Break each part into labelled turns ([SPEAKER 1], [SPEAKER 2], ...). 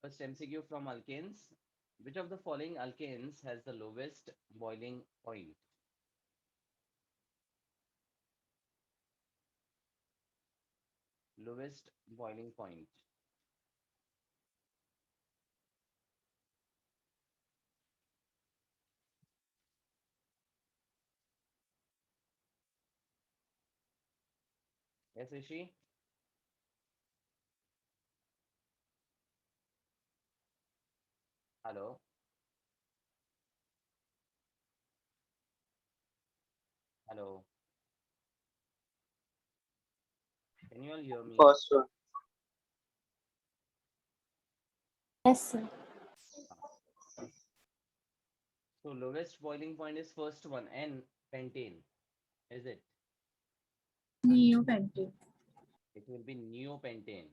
[SPEAKER 1] First MCQ from alkanes. Which of the following alkanes has the lowest boiling point? Lowest boiling point. Yes, Rishi? Hello? Hello? Can you all hear me?
[SPEAKER 2] First one.
[SPEAKER 3] Yes, sir.
[SPEAKER 1] So lowest boiling point is first one, N pentane. Is it?
[SPEAKER 3] Neopentane.
[SPEAKER 1] It will be neopentane.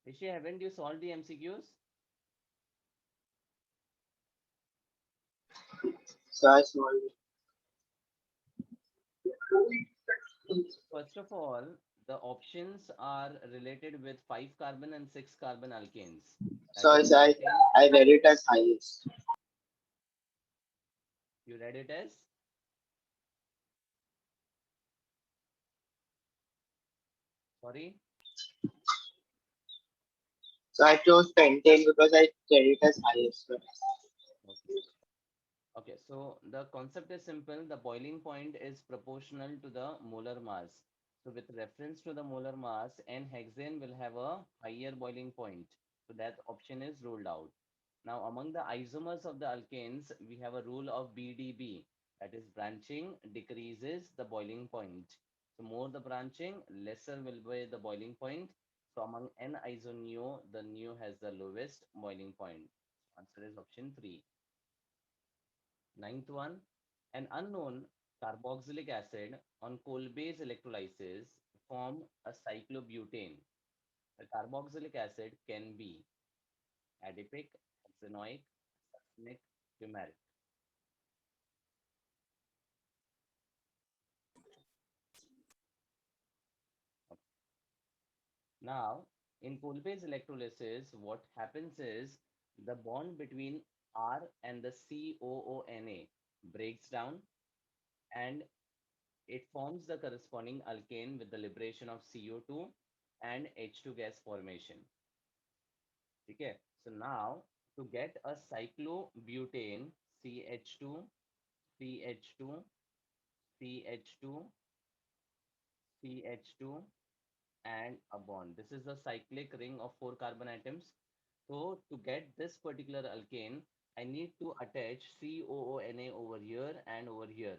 [SPEAKER 1] Rishi, haven't you solved the MCQs?
[SPEAKER 2] So I solved it.
[SPEAKER 1] First of all, the options are related with 5 carbon and 6 carbon alkanes.
[SPEAKER 2] So
[SPEAKER 1] That
[SPEAKER 2] I,
[SPEAKER 1] is
[SPEAKER 2] I,
[SPEAKER 1] pentane.
[SPEAKER 2] I read it as highest.
[SPEAKER 1] You read it as? Sorry?
[SPEAKER 2] So I chose pentane because I read it as highest.
[SPEAKER 1] Okay. Okay, so the concept is simple. The boiling point is proportional to the molar mass. So with reference to the molar mass, N-hexane will have a higher boiling point. So that option is ruled out. Now, among the isomers of the alkanes, we have a rule of BDB. That is branching decreases the boiling point. So more the branching, lesser will be the boiling point. So among N-isoneo, the neo has the lowest boiling point. Answer is option 3. Ninth one, an unknown carboxylic acid on coal-based electrolysis form a cyclobutane. The carboxylic acid can be adipic, xenoic, succinic, fumaric. Now, in coal-based electrolysis, what happens is the bond between R and the COONA breaks down and it forms the corresponding alkane with the liberation of CO2 and H2 gas formation. Okay, so now to get a cyclobutane CH2, CH2, CH2, CH2, and a bond. This is the cyclic ring of 4 carbon atoms. So to get this particular alkane, I need to attach COONA over here and over here.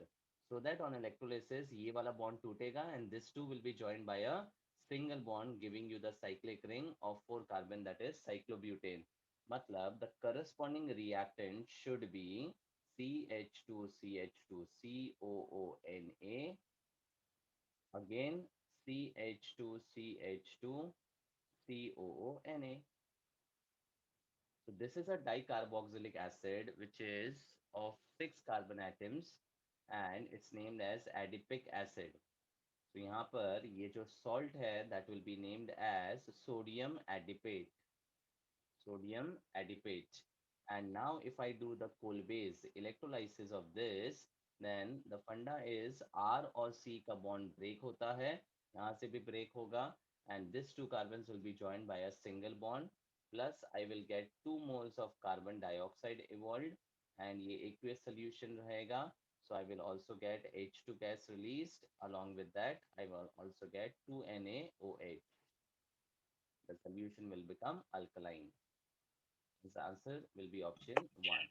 [SPEAKER 1] So that on electrolysis, ये वाला bond टूटेगा and this two will be joined by a single bond giving you the cyclic ring of 4 carbon that is cyclobutane. मतलब the corresponding reactant should be CH2, CH2, COONA, again CH2, CH2, COONA. So this is a dicarboxylic acid which is of 6 carbon atoms and it's named as adipic acid. So यहाँ पर ये जो salt है that will be named as sodium adipate. Sodium adipate. And now if I do the coal base electrolysis of this, then the funda is R और C का bond break होता है, यहाँ से भी break होगा, and these two carbons will be joined by a single bond, plus I will get 2 moles of carbon dioxide evolved, and ये aqueous solution रहेगा, so I will also get H2 gas released. Along with that, I will also get 2NaOH. The solution will become alkaline. His answer will be option 1.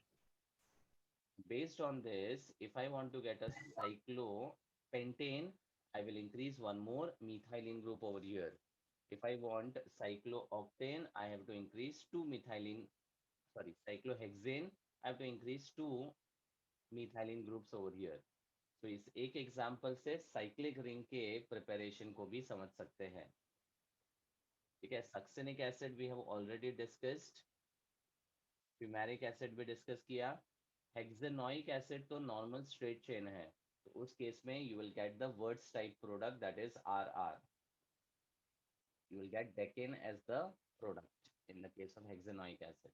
[SPEAKER 1] Based on this, if I want to get a cyclopentane, I will increase one more methylene group over here. If I want cyclooctane, I have to increase cyclohexane, I have to increase two methylene groups over here. तो इस एक example से cyclic ring के preparation को भी समझ सकते हैं. ठीक है, succinic acid we have already discussed, fumaric acid भी डिस्कस किया, हेक्सेनोइक एसिड तो नॉर्मल स्ट्रेट चेन है, तो उस केस में you will get the Wurtz type product that is R R, you will get decane as the product. in the case of hexanoic acid.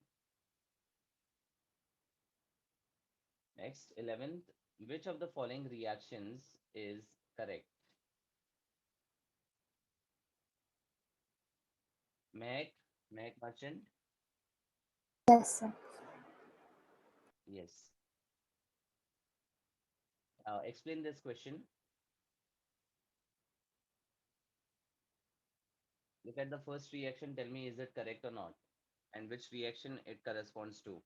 [SPEAKER 1] Next, 11th, which of the following reactions is correct? Meg, Meg Merchant?
[SPEAKER 3] Yes, sir.
[SPEAKER 1] Yes. Explain this question. Look at the first reaction. Tell me, is it correct or not? And which reaction it corresponds to.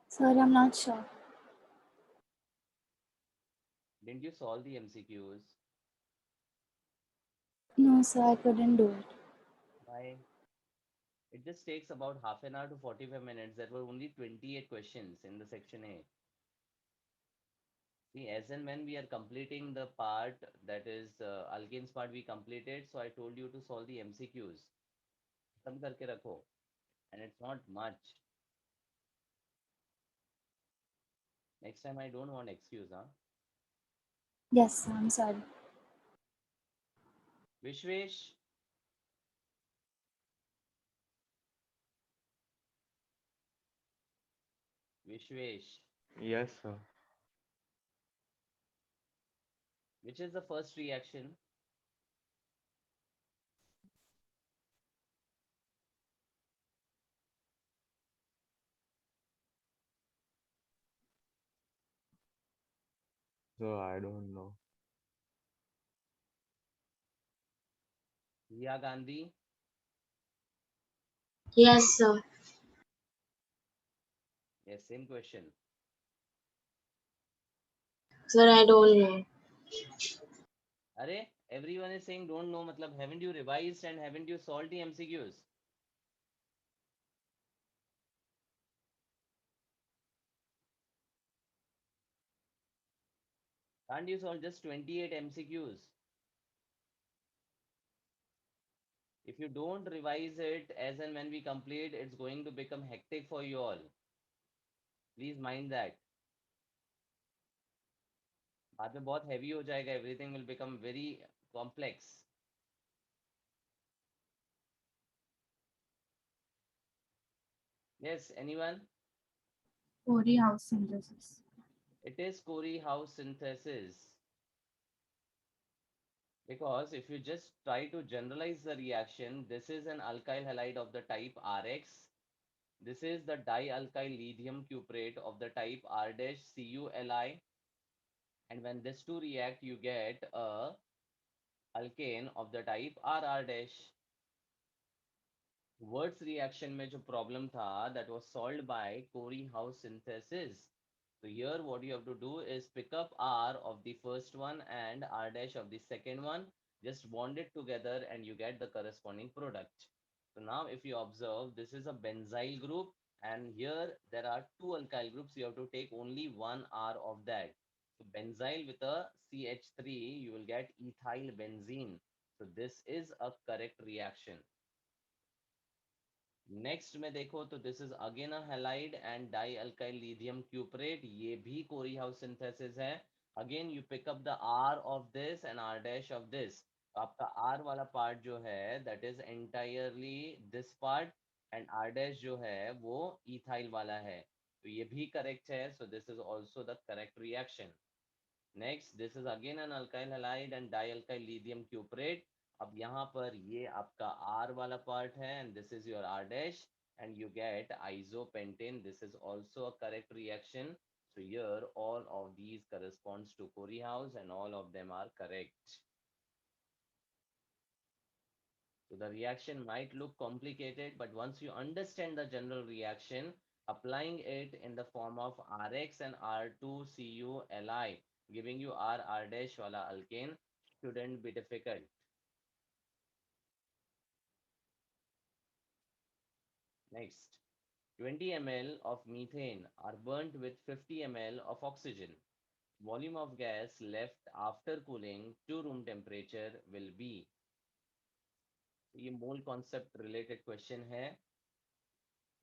[SPEAKER 3] Sir, I'm not sure.
[SPEAKER 1] Didn't you solve the MCQs?
[SPEAKER 3] No, sir, I couldn't do it.
[SPEAKER 1] Why? It just takes about half an hour to 45 minutes. There were only 28 questions in the section A. See, as and when we are completing the part that is alkanes part we completed, so I told you to solve the MCQs. खत्म करके रखो. And it's not much. Next time I don't want excuse, huh?
[SPEAKER 3] Yes, sir, I'm sorry.
[SPEAKER 1] Vishwesh, Vishwesh,
[SPEAKER 4] Yes, sir.
[SPEAKER 1] which is the first reaction?
[SPEAKER 4] So I don't know.
[SPEAKER 1] Ria Gandhi,
[SPEAKER 2] Yes, sir.
[SPEAKER 1] yes, same question.
[SPEAKER 2] Sir, I don't know.
[SPEAKER 1] Arey, everyone is saying don't know, matlab haven't you revised and haven't you solved the MCQs? Can't you solve just 28 MCQs? If you don't revise it as and when we complete, it's going to become hectic for you all. Please mind that. बाद में बहुत heavy हो जाएगा. Everything will become very complex. Yes, anyone?
[SPEAKER 3] Corey house synthesis.
[SPEAKER 1] It is Corey house synthesis. Because if you just try to generalize the reaction, this is an alkyl halide of the type Rx. This is the dialkyl lithium cuprate of the type R-CuLi. And when these two react, you get a alkane of the type RR-. Words reaction में जो problem था, that was solved by Corey house synthesis. So here what you have to do is pick up R of the first one and R dash of the second one, just bond it together and you get the corresponding product. So now if you observe, this is a benzyl group and here there are two alkyl groups. You have to take only one R of that. So benzyl with a CH3, you will get ethyl benzene. So this is a correct reaction. Next में देखो तो this is again a halide and dialkyl lithium cuprate. ये भी Corey house synthesis है. Again you pick up the R of this and R dash of this. तो आपका R वाला part जो है that is entirely this part and R dash जो है वो इथाइल वाला है. तो ये भी करेक्ट है. So this is also the correct reaction. Next this is again an alkyl halide and dialkyl lithium cuprate. अब यहाँ पर ये आपका R वाला पार्ट है and this is your R dash and you get isopentane. This is also a correct reaction. So here all of these corresponds to Corey house and all of them are correct. So the reaction might look complicated, but once you understand the general reaction, applying it in the form of Rx and R2CuLi, giving you R dash wala alkane shouldn't be difficult. Next, 20 ml of methane are burnt with 50 ml of oxygen. Volume of gas left after cooling to room temperature will be. ये mole concept related question है.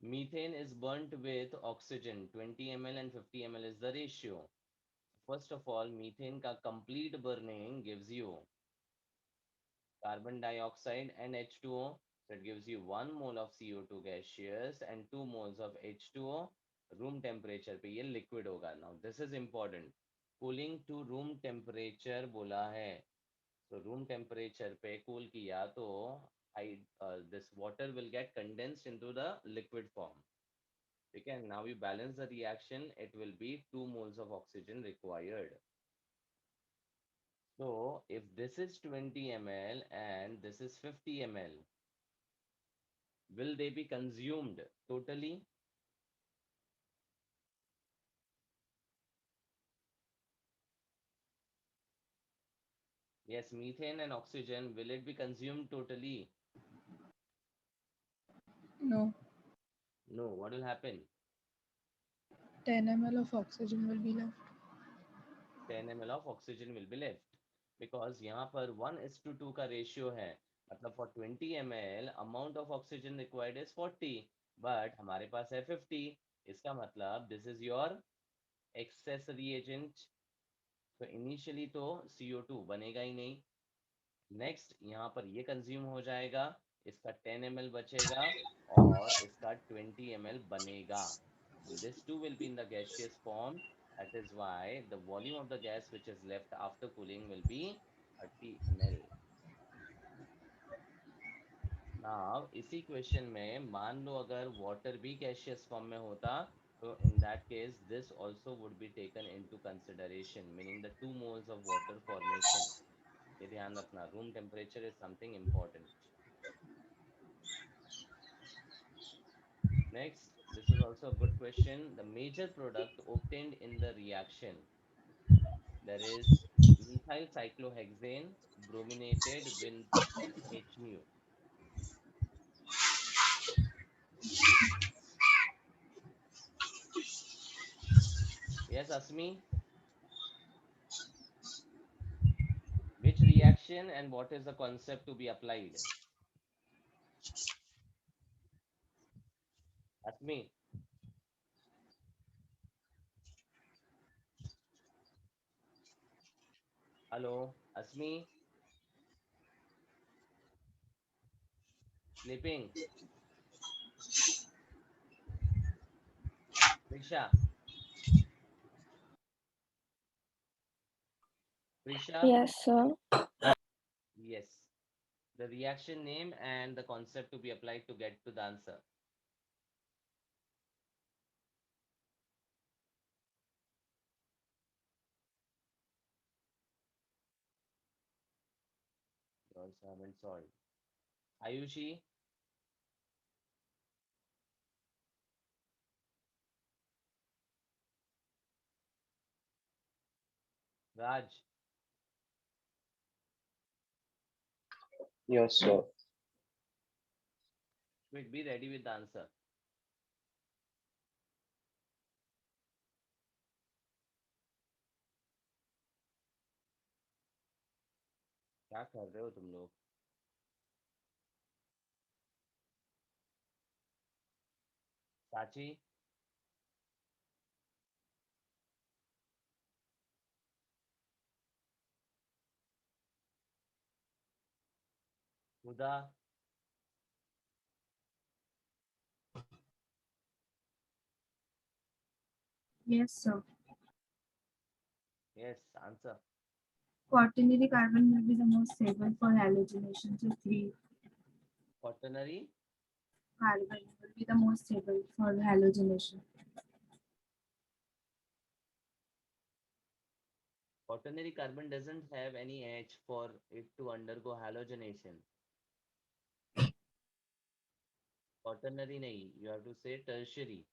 [SPEAKER 1] Methane is burnt with oxygen. 20 ml and 50 ml is the ratio. first of all, methane का complete burning gives you carbon dioxide and H2O. So it gives you 1 mole of CO2 gaseous and 2 moles of H2O. Room temperature पे ये liquid होगा. Now this is important. Cooling to room temperature बोला है. So room temperature पे cool किया तो this water will get condensed into the liquid form. Okay, now you balance the reaction. It will be 2 moles of oxygen required. So if this is 20 ml and this is 50 ml, will they be consumed totally? Yes, methane and oxygen, will it be consumed totally?
[SPEAKER 5] No.
[SPEAKER 1] No, what will happen?
[SPEAKER 5] 10 ml of oxygen will be left.
[SPEAKER 1] 10 ml of oxygen will be left. Because यहाँ पर 1:2 का ratio है. मतलब for 20 ml, amount of oxygen required is 40. But हमारे पास है 50. इसका मतलब this is your excess reagent. तो इनिशियली तो CO2 बनेगा ही नहीं. नेक्स्ट यहाँ पर ये कंज्यूम हो जाएगा, इसका 10 ml बचेगा और इसका 20 ml बनेगा. This too will be in the gaseous form. That is why the volume of the gas which is left after cooling will be 30 ml. Now इसी क्वेश्चन में मान लो अगर वाटर भी gaseous form में होता, so in that case this also would be taken into consideration, meaning the 2 moles of water formation. ये ध्यान रखना, room temperature is something important. Next, this is also a good question. The major product obtained in the reaction, there is methyl cyclohexane brominated with H nu. Yes, Asmi? Which reaction and what is the concept to be applied? Asmi? Hello, Asmi? Sleeping? Prisha? Prisha?
[SPEAKER 6] Yes, sir.
[SPEAKER 1] Yes. The reaction name and the concept to be applied to get to the answer. You also haven't solved. Ayushi? Raj?
[SPEAKER 2] Yes, sir.
[SPEAKER 1] Wait, be ready with the answer. क्या कर रहे हो तुम लोग? साची? हुदा?
[SPEAKER 3] Yes, sir.
[SPEAKER 1] Yes, answer.
[SPEAKER 3] Quaternary carbon will be the most stable for halogenation. So 3
[SPEAKER 1] Quaternary?
[SPEAKER 3] carbon will be the most stable for halogenation.
[SPEAKER 1] Quaternary carbon doesn't have any H for it to undergo halogenation. Quaternary nahi, you have to say tertiary.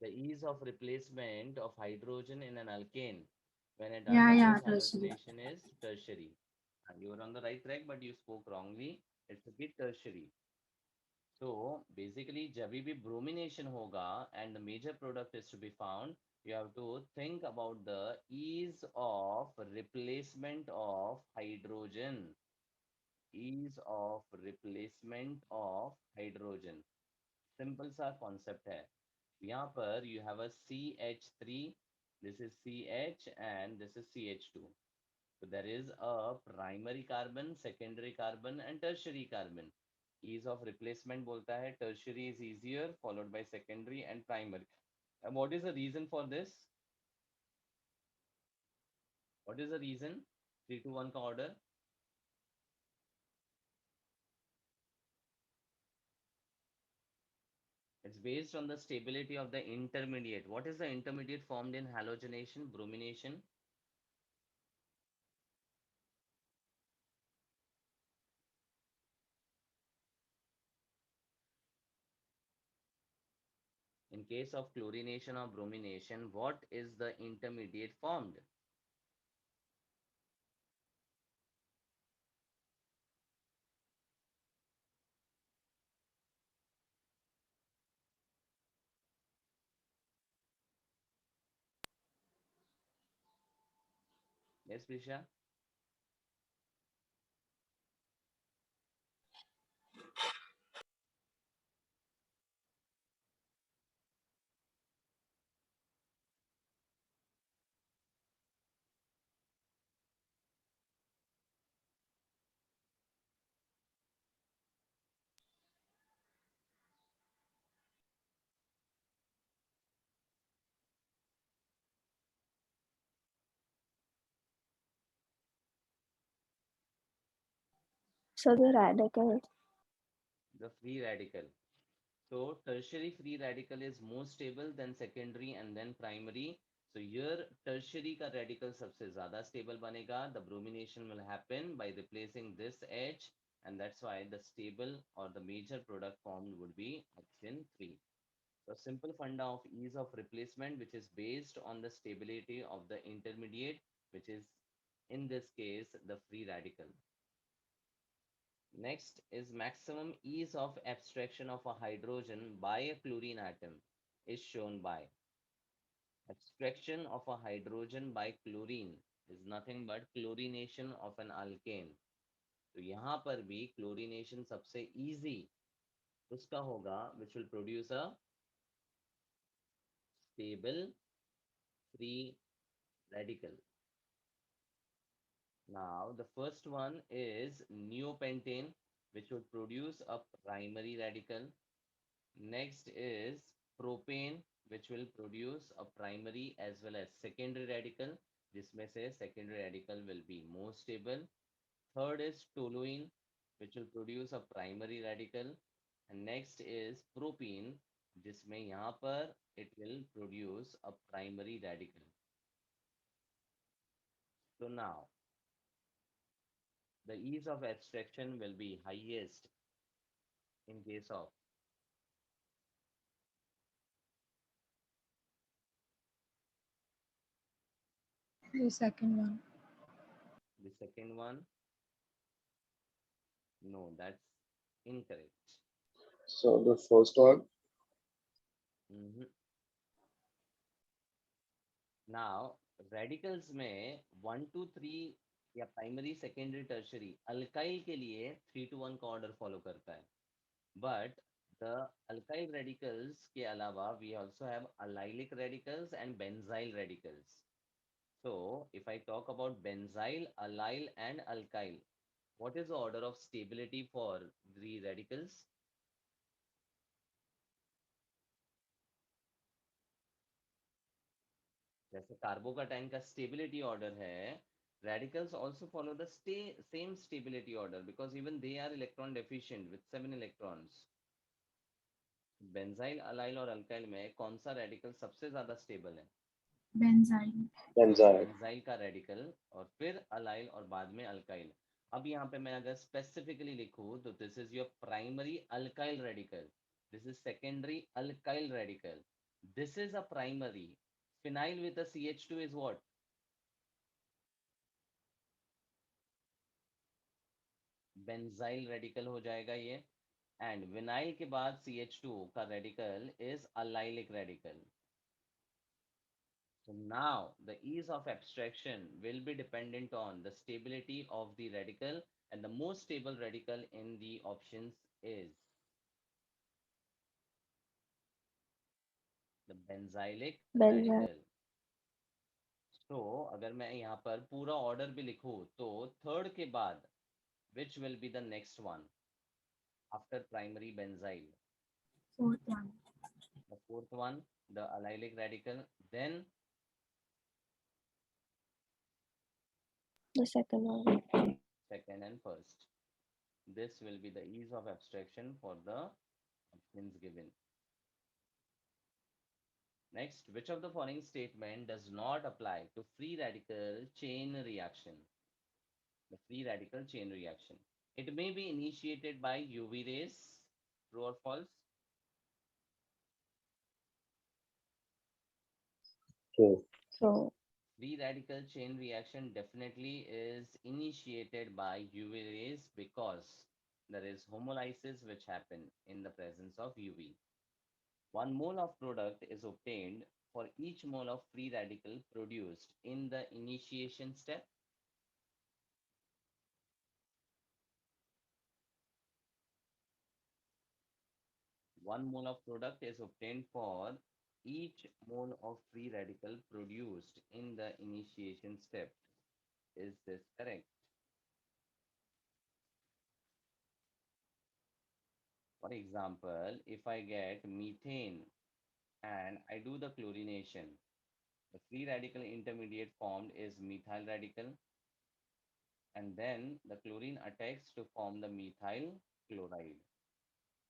[SPEAKER 1] The ease of replacement of hydrogen in an alkane when it
[SPEAKER 3] Yeah,
[SPEAKER 1] undergoes
[SPEAKER 3] tertiary.
[SPEAKER 1] halogenation is tertiary. And you are on the right track, but you spoke wrongly. It should be tertiary. So basically, जब भी bromination होगा and the major product is to be found, you have to think about the ease of replacement of hydrogen. Ease of replacement of hydrogen. Simple सा concept है. यहाँ पर you have a CH3 This is CH and this is CH2. So there is a primary carbon, secondary carbon and tertiary carbon. Ease of replacement बोलता है tertiary is easier followed by secondary and primary. And what is the reason for this? What is the reason? 3 to 1 का order. It's based on the stability of the intermediate. What is the intermediate formed in halogenation, bromination? In case of chlorination or bromination, what is the intermediate formed? Yes, Prisha?
[SPEAKER 6] So the radical.
[SPEAKER 1] The free radical. So tertiary free radical is more stable than secondary and then primary. So here tertiary का radical सबसे ज़्यादा stable बनेगा. The bromination will happen by replacing this H, and that's why the stable or the major product formed would be oxygen 3. So simple funda of ease of replacement, which is based on the stability of the intermediate, which is in this case the free radical. Next is maximum ease of abstraction of a hydrogen by a chlorine atom is shown by abstraction of a hydrogen by chlorine is nothing but chlorination of an alkane. तो यहाँ पर भी chlorination सबसे easy उसका होगा which will produce a stable free radical. Now the first one is neopentane, which would produce a primary radical. Next is propane, which will produce a primary as well as secondary radical. जिसमें से secondary radical will be more stable. Third is toluene, which will produce a primary radical. And next is propene, जिसमें यहाँ पर it will produce a primary radical. So now the ease of abstraction will be highest in case of
[SPEAKER 5] The second one.
[SPEAKER 1] the second one. No, that's incorrect.
[SPEAKER 7] So the first one,
[SPEAKER 1] Mhm. Now radicals में 1 to 3 या primary secondary tertiary alkyl के लिए 3 to 1 का order follow करता है but the alkyl radicals के अलावा we also have allylic radicals and benzyl radicals so if I talk about benzyl allyl and alkyl what is the order of stability for the radicals जैसे कार्बोकाटाइन का stability order है radicals also follow the same stability order because even they are electron deficient with 7 electrons benzyl allyl और alkyl में कौन सा radical सबसे ज्यादा stable है
[SPEAKER 3] benzyl.
[SPEAKER 7] benzyl.
[SPEAKER 1] बेंजाइल का रेडिकल और फिर अलाइल और बाद में अल्काइल अब यहाँ पे मैं अगर स्पेसिफिकली लिखूं तो this is your primary alkyl radical this is secondary alkyl radical this is a primary phenyl with a CH2 is what benzyl radical हो जाएगा ये एंड विनाइल के बाद CH2 का radical is allylic radical So now the ease of abstraction will be dependent on the stability of the radical and the most stable radical in the options is the benzylic
[SPEAKER 6] Benzyl.
[SPEAKER 1] radical. तो अगर मैं यहाँ पर पूरा order भी लिखूं तो third के बाद which will be the next one after primary benzyl?
[SPEAKER 3] Fourth one.
[SPEAKER 1] The fourth one, the allylic radical. Then
[SPEAKER 6] The second one.
[SPEAKER 1] second and first. This will be the ease of abstraction for the options given. Next, which of the following statement does not apply to free radical chain reaction? The free radical chain reaction. It may be initiated by UV rays. True or false?
[SPEAKER 7] True.
[SPEAKER 6] So
[SPEAKER 1] Free radical chain reaction definitely is initiated by UV rays because there is homolysis which happen in the presence of UV. 1 mole of product is obtained for each mole of free radical produced in the initiation step. One mole of product is obtained for each mole of free radical produced in the initiation step. Is this correct? For example, if I get methane and I do the chlorination, the free radical intermediate formed is methyl radical, and then the chlorine attacks to form the methyl chloride.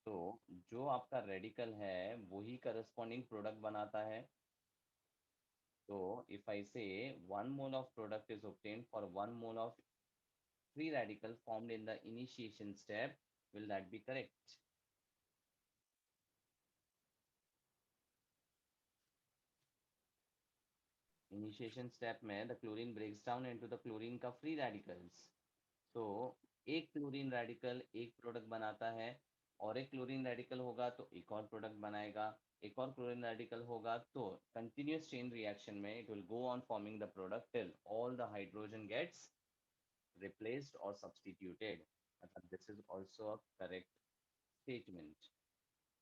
[SPEAKER 1] तो जो आपका radical है वही corresponding product बनाता है. So if I say 1 mole of product is obtained for 1 mole of free radical formed in the initiation step, will that be correct? Initiation step में the chlorine breaks down into the chlorine का free radicals. So एक chlorine radical एक product बनाता है, और एक chlorine radical होगा तो एक और प्रोडक्ट बनाएगा, एक और क्लोरीन रेडिकल होगा तो कंटिन्यूअस चेन रिएक्शन में it will go on forming the product till all the hydrogen gets replaced or substituted. This is also a correct statement.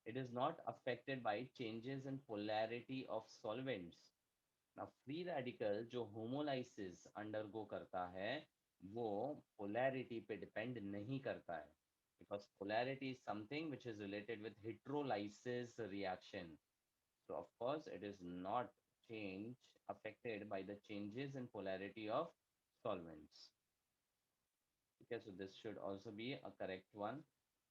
[SPEAKER 1] It is not affected by changes in polarity of solvents. Now, free radical जो homolysis undergo करता है वो polarity पे depend नहीं करता है, because polarity is something which is related with heterolysis reaction. So of course it is not affected by the changes in polarity of solvents. Okay, so this should also be a correct one.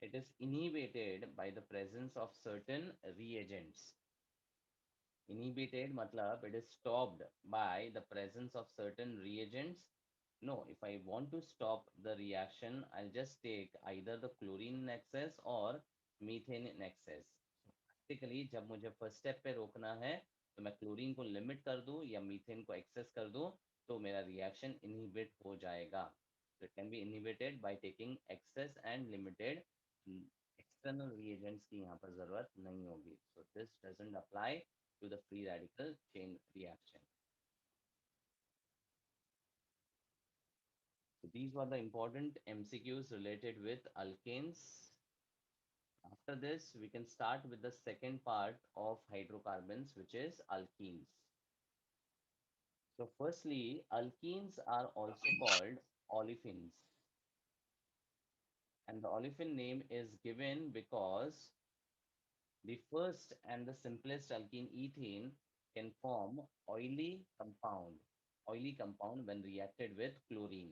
[SPEAKER 1] It is inhibited by the presence of certain reagents. Inhibited matlab it is stopped by the presence of certain reagents. No, if I want to stop the reaction, I'll just take either the chlorine in excess or methane in excess. Practically जब मुझे first step पे रोकना है तो मैं chlorine को limit कर दूं या मीथेन को एक्सेस कर दूं तो मेरा रिएक्शन इनहिबिट हो जाएगा. So it can be inhibited by taking excess and limited. External reagents की यहाँ पर जरूरत नहीं होगी. So this doesn't apply to the free radical chain reaction. So these were the important MCQs related with alkanes. After this, we can start with the second part of hydrocarbons, which is alkenes. So firstly, alkenes are also called olefins. And the olefin name is given because the first and the simplest alkene, ethene, can form oily compound when reacted with chlorine.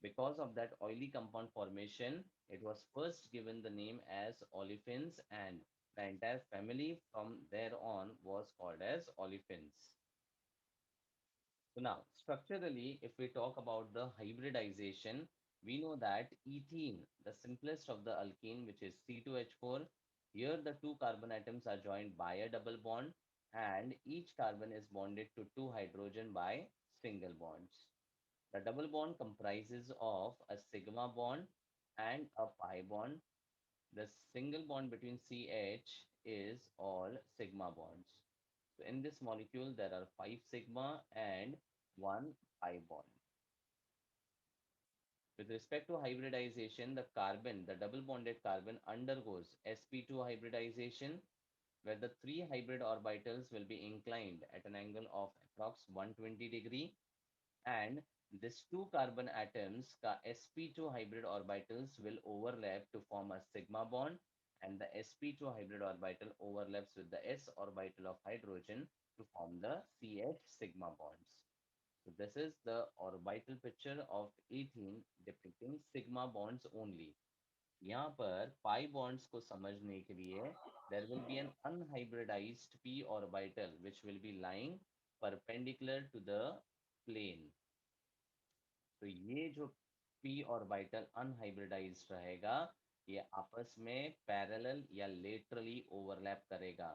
[SPEAKER 1] Because of that oily compound formation, it was first given the name as olefins, and the entire family from there on was called as olefins. So now, structurally, if we talk about the hybridization, we know that ethene, the simplest of the alkene, which is C2H4, here the two carbon atoms are joined by a double bond, and each carbon is bonded to two hydrogen by single bonds. The double bond comprises of a sigma bond and a pi bond. The single bond between CH is all sigma bonds. So in this molecule, there are 5 sigma and 1 pi bond. With respect to hybridization, the double bonded carbon undergoes sp2 hybridization, where the three hybrid orbitals will be inclined at an angle of approx 120 degree, and these two carbon atoms का sp2 hybrid orbitals will overlap to form a sigma bond, and the sp2 hybrid orbital overlaps with the s orbital of hydrogen to form the ch sigma bonds. So this is the orbital picture of ethene depicting sigma bonds only. यहाँ पर pi bonds को समझने के लिए there will be an unhybridized p orbital which will be lying perpendicular to the plane. तो ये जो p orbital unhybridized रहेगा, ये आपस में parallel या laterally overlap करेगा.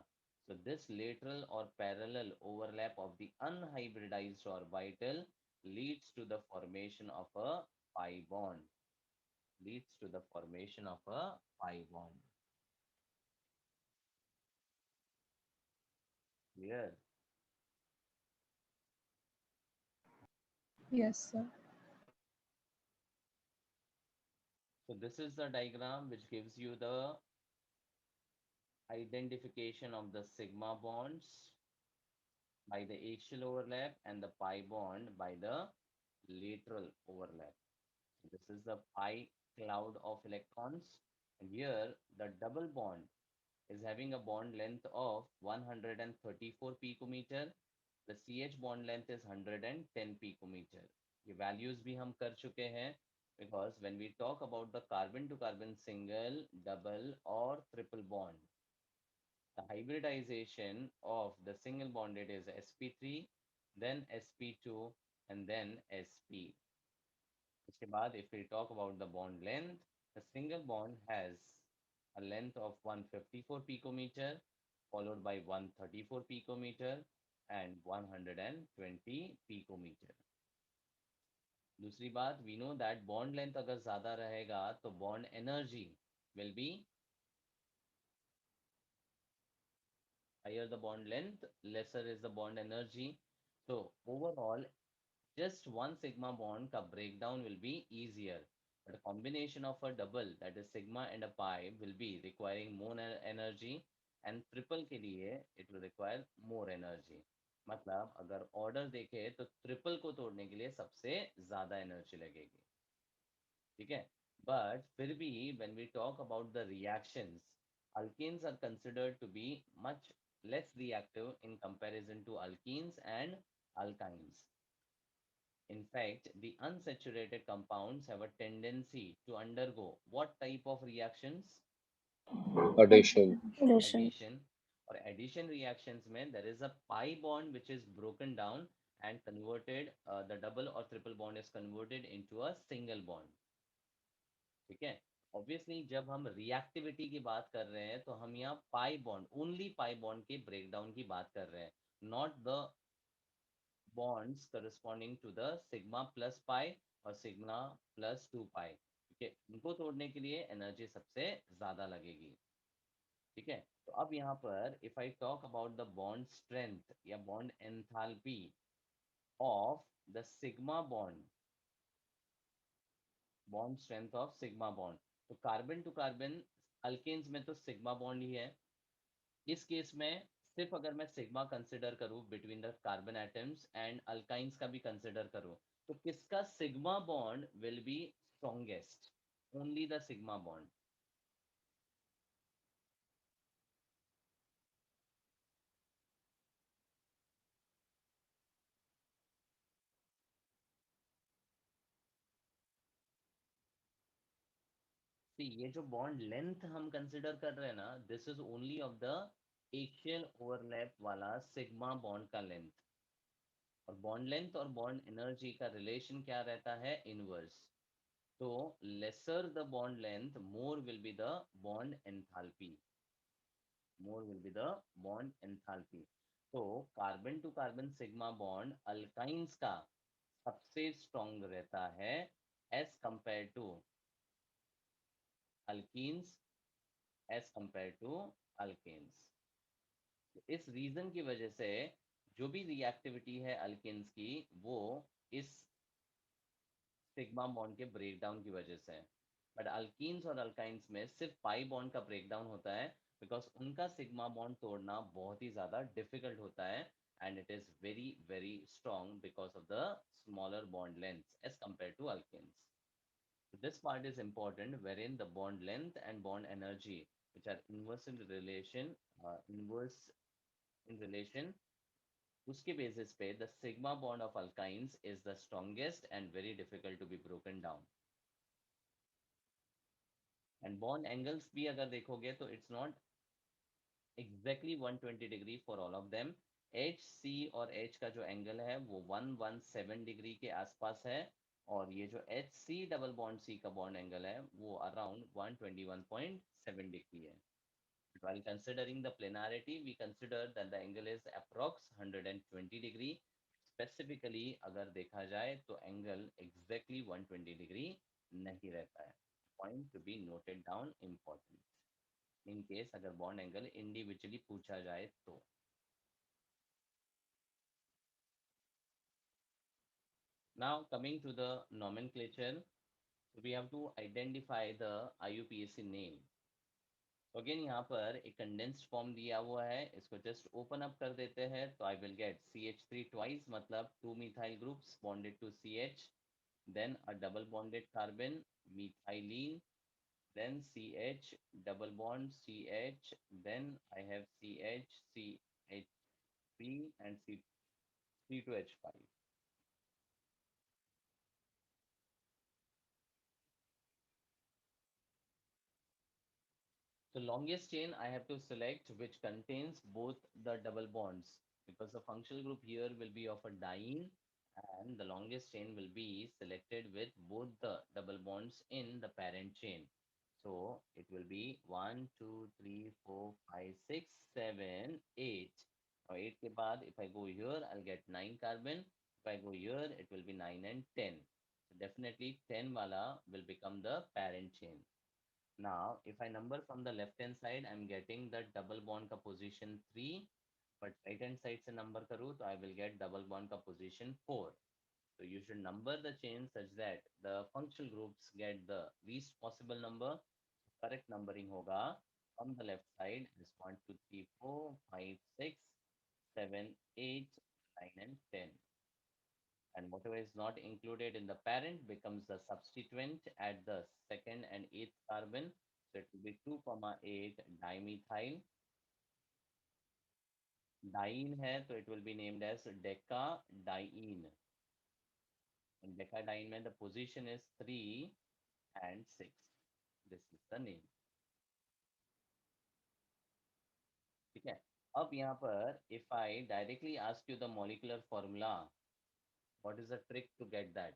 [SPEAKER 1] So this lateral or parallel overlap of the unhybridized orbital leads to the formation of a pi bond. Leads to the formation of a pi bond. Clear?
[SPEAKER 5] Yes, sir.
[SPEAKER 1] So this is the diagram which gives you the identification of the sigma bonds by the axial overlap and the pi bond by the lateral overlap. So this is the pi cloud of electrons, and here the double bond is having a bond length of 134 picometer. The CH bond length is 110 picometer. ये values भी हम कर चुके हैं, because when we talk about the carbon to carbon single, double or triple bond, the hybridization of the single bonded is sp3, then sp2, and then sp. उसके बाद if we talk about the bond length, the single bond has a length of 154 picometer, followed by 134 picometer and 120 picometer. दूसरी बात, we know that bond length अगर ज़्यादा रहेगा तो bond energy will be higher. The bond length, lesser is the bond energy. So overall, just one sigma bond ka breakdown will be easier. But a combination of a double, that is sigma and a pi, will be requiring more energy, and triple के लिए it will require more energy. मतलब अगर order देखें तो triple को तोड़ने के लिए सबसे ज़्यादा energy लगेगी. ठीक है? But फिर भी when we talk about the reactions, alkanes are considered to be much less reactive in comparison to alkenes and alkynes. In fact, the unsaturated compounds have a tendency to undergo what type of reactions?
[SPEAKER 7] Addition.
[SPEAKER 6] Addition.
[SPEAKER 1] Addition. Or addition reactions में there is a pi bond which is broken down and converted, the double or triple bond is converted into a single bond. ठीक है? Obviously जब हम reactivity की बात कर रहे हैं तो हम यहाँ pi bond, only pi bond के breakdown की बात कर रहे हैं, not the bonds corresponding to the sigma plus pi और sigma plus 2 pi. ठीक है? इनको तोड़ने के लिए एनर्जी सबसे ज्यादा लगेगी. ठीक है? तो अब यहाँ पर if I talk about the bond strength या bond enthalpy of the sigma bond, bond strength of sigma bond, तो कार्बन टू कार्बन अल्केन्स में तो सिग्मा बॉन्ड ही है. इस केस में सिर्फ अगर मैं सिग्मा कंसिडर करूं between the carbon atoms and alkynes का भी कंसिडर करूं, तो किसका sigma bond will be strongest? Only the sigma bond. ये जो बॉन्ड लेंथ हम कंसिडर कर रहे हैं ना, this is only of the axial overlap वाला सिग्मा बॉन्ड का लेंथ. और बॉन्ड लेंथ और बॉन्ड एनर्जी का रिलेशन क्या रहता है? इनवर्स. तो lesser the bond length, more will be the bond enthalpy. More will be the bond enthalpy. तो carbon to carbon sigma bond alkynes का सबसे स्ट्रॉन्ग रहता है as compare to alkenes as compared to alkanes. इस reason की वजह से जो भी रिएक्टिविटी है अल्केन्स की, वो इस सिग्मा बॉन्ड के ब्रेकडाउन की वजह से है. बट अल्कीन्स और अल्काइंस में सिर्फ पाई बॉन्ड का ब्रेकडाउन होता है, बिकॉज उनका सिग्मा बॉन्ड तोड़ना बहुत ही ज़्यादा डिफिकल्ट होता है and it is very very strong because of the smaller bond length as compared to alkanes. So this part is important wherein the bond length and bond energy which are inverse in relation उसके basis पे the sigma bond of alkynes is the strongest and very difficult to be broken down. And bond angles भी अगर देखोगे तो it's not exactly 120 degree for all of them. H C और H का जो angle है वो 117 डिग्री के आसपास है और ये जो H C double bond C का बॉन्ड एंगल है वो अराउंड 121.7 डिग्री है. While considering the planarity, we consider that the angle is approx 120 degree. Specifically, अगर देखा जाए तो angle exactly 120 degree नहीं रहता है. Point to be noted down important. In case अगर bond angle individually पूछा जाए तो. Now coming to the nomenclature, so we have to identify the IUPAC name. तो अगेन यहाँ पर एक कंडेंस्ड फॉर्म दिया हुआ है, इसको जस्ट ओपन अप कर देते हैं तो I will gate CH3 twice मतलब 2 methyl groups bonded to CH, then a double bonded carbon methylene, then CH double bond CH, then I have CH CH3 and C2H5. So longest chain I have to select which contains both the double bonds because the functional group here will be of a diene and the longest chain will be selected with both the double bonds in the parent chain. So it will be 1, 2, 3, 4, 5, 6, 7, 8. Now 8 के बाद if I go here I'll get 9 carbon. If I go here it will be 9 and 10. So definitely 10 wala will become the parent chain. Now, if I number from the left hand side, I'm getting the double bond का position 3, but right hand side से number करूँ तो I will get double bond का position 4. So you should number the chain such that the functional groups get the least possible number. Correct numbering होगा from the left side is 1, 2, 3, 4, 5, 6, 7, 8, 9, and 10. And whatever is not included in the parent becomes the substituent at the second and eighth carbon. So it will be 2, 8 dimethyl. Diene है तो it will be named as decadiene. In decadiene में the position is 3 and 6. This is the name. ठीक है. अब यहाँ पर if I directly ask you the molecular formula, what is the trick to get that?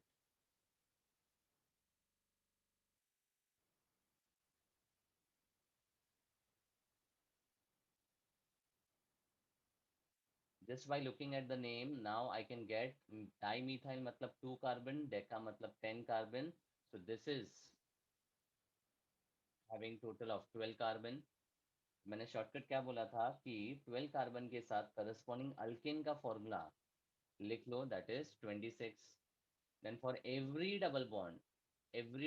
[SPEAKER 1] Just by looking at the name, now I can get dimethyl मतलब 2 carbon, deca मतलब 10 carbon. So this is having total of 12 carbon. मैंने shortcut क्या बोला था कि 12 carbon के साथ corresponding alkane का फॉर्मूला लिख लो, that is 26. Then for every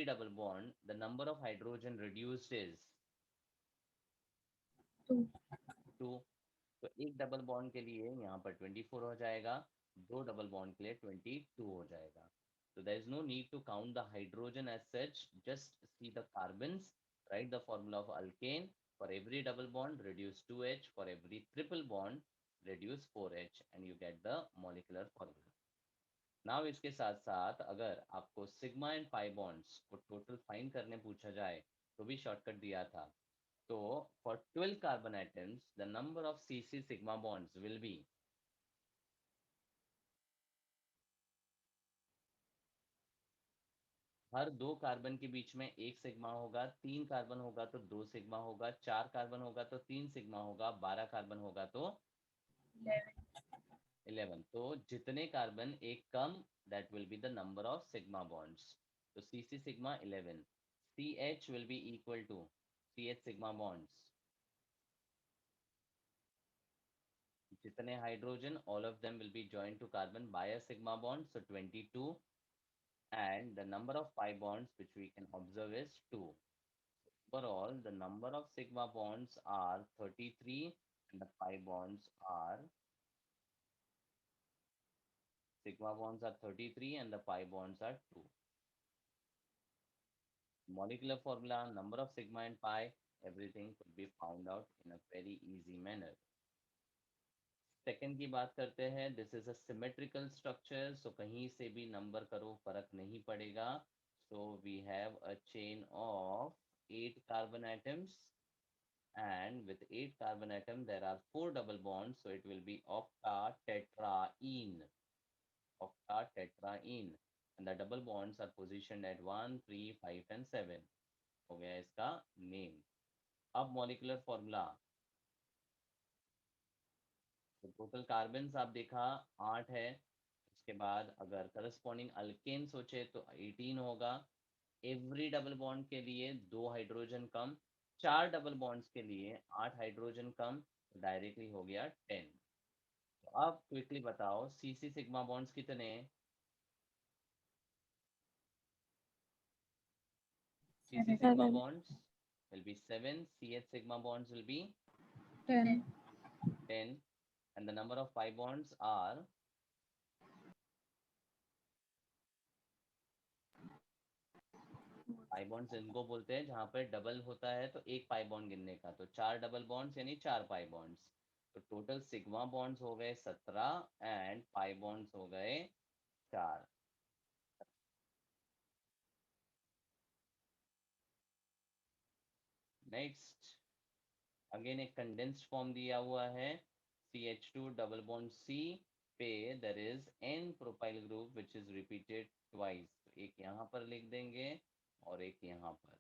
[SPEAKER 1] double bond the number of hydrogen reduced is
[SPEAKER 3] 2.
[SPEAKER 1] 2. तो एक डबल बॉन्ड के लिए यहाँ पर 24 हो जाएगा, दो डबल बॉन्ड के लिए 22 हो जाएगा. So there is no need to count the hydrogen as such, just see the carbons, write the formula of alkane. For every double bond reduce 2H, for every triple bond reduce 4H and you get the molecular formula. Now इसके साथ साथ अगर आपको sigma and pi bonds को total find करने पूछा जाए तो भी शॉर्टकट दिया था. So for 12 carbon atoms, the number of CC sigma bonds will be हर दो कार्बन के बीच में एक सिग्मा होगा, 3 कार्बन होगा तो 2 सिग्मा होगा, 4 कार्बन होगा तो 3 सिग्मा होगा, 12 कार्बन होगा तो 11. तो जितने कार्बन एक कम, that will be the number of sigma bonds. So CC sigma 11. CH will be equal to CH sigma bonds. जितने hydrogen, all of them will be joined to carbon by a sigma bond, so 22. And the number of pi bonds which we can observe is 2. overall the number of sigma bonds are 33 and the pi bonds are sigma bonds are 33 and the pi bonds are 2. Molecular formula, number of sigma and pi, everything could be found out in a very easy manner. Second की बात करते हैं. This is a symmetrical structure, so कहीं से भी number करो फर्क नहीं पड़ेगा. So we have a chain of 8 carbon atoms and with 8 carbon atom there are 4 double bonds, so it will be octatetraene. Octatetraene, and the double bonds are positioned at 1, 3, 5 and 7. हो गया इसका name. अब molecular formula. तो total carbon आप देखा 8 है. उसके बाद अगर करस्पॉन्डिंग अल्केन सोचे तो 18 होगा. एवरी डबल बॉन्ड के लिए 2 हाइड्रोजन कम, 4 डबल बॉन्ड्स के लिए 8 हाइड्रोजन कम, तो डायरेक्टली हो गया 10. तो अब क्विकली बताओ सीसी सिग्मा बॉन्ड्स कितने हैं? CC sigma
[SPEAKER 6] 7.
[SPEAKER 1] bonds will be 7, CH sigma bonds will be
[SPEAKER 5] 10.
[SPEAKER 1] 10, and the number of pi bonds are pi bonds इनको बोलते हैं जहां पर डबल होता है तो एक पाई बॉन्ड गिनने का, तो 4 डबल बॉन्ड्स यानी 4 पाई बॉन्ड्स. तो टोटल सिग्मा बॉन्ड्स हो गए 17 एंड पाई बॉन्ड्स हो गए 4. नेक्स्ट अगेन एक कंडेंस्ड फॉर्म दिया हुआ है. CH2 डबल बॉन्ड C पे there is N propyl group which is repeated twice. एक यहाँ पर लिख देंगे और एक यहाँ पर.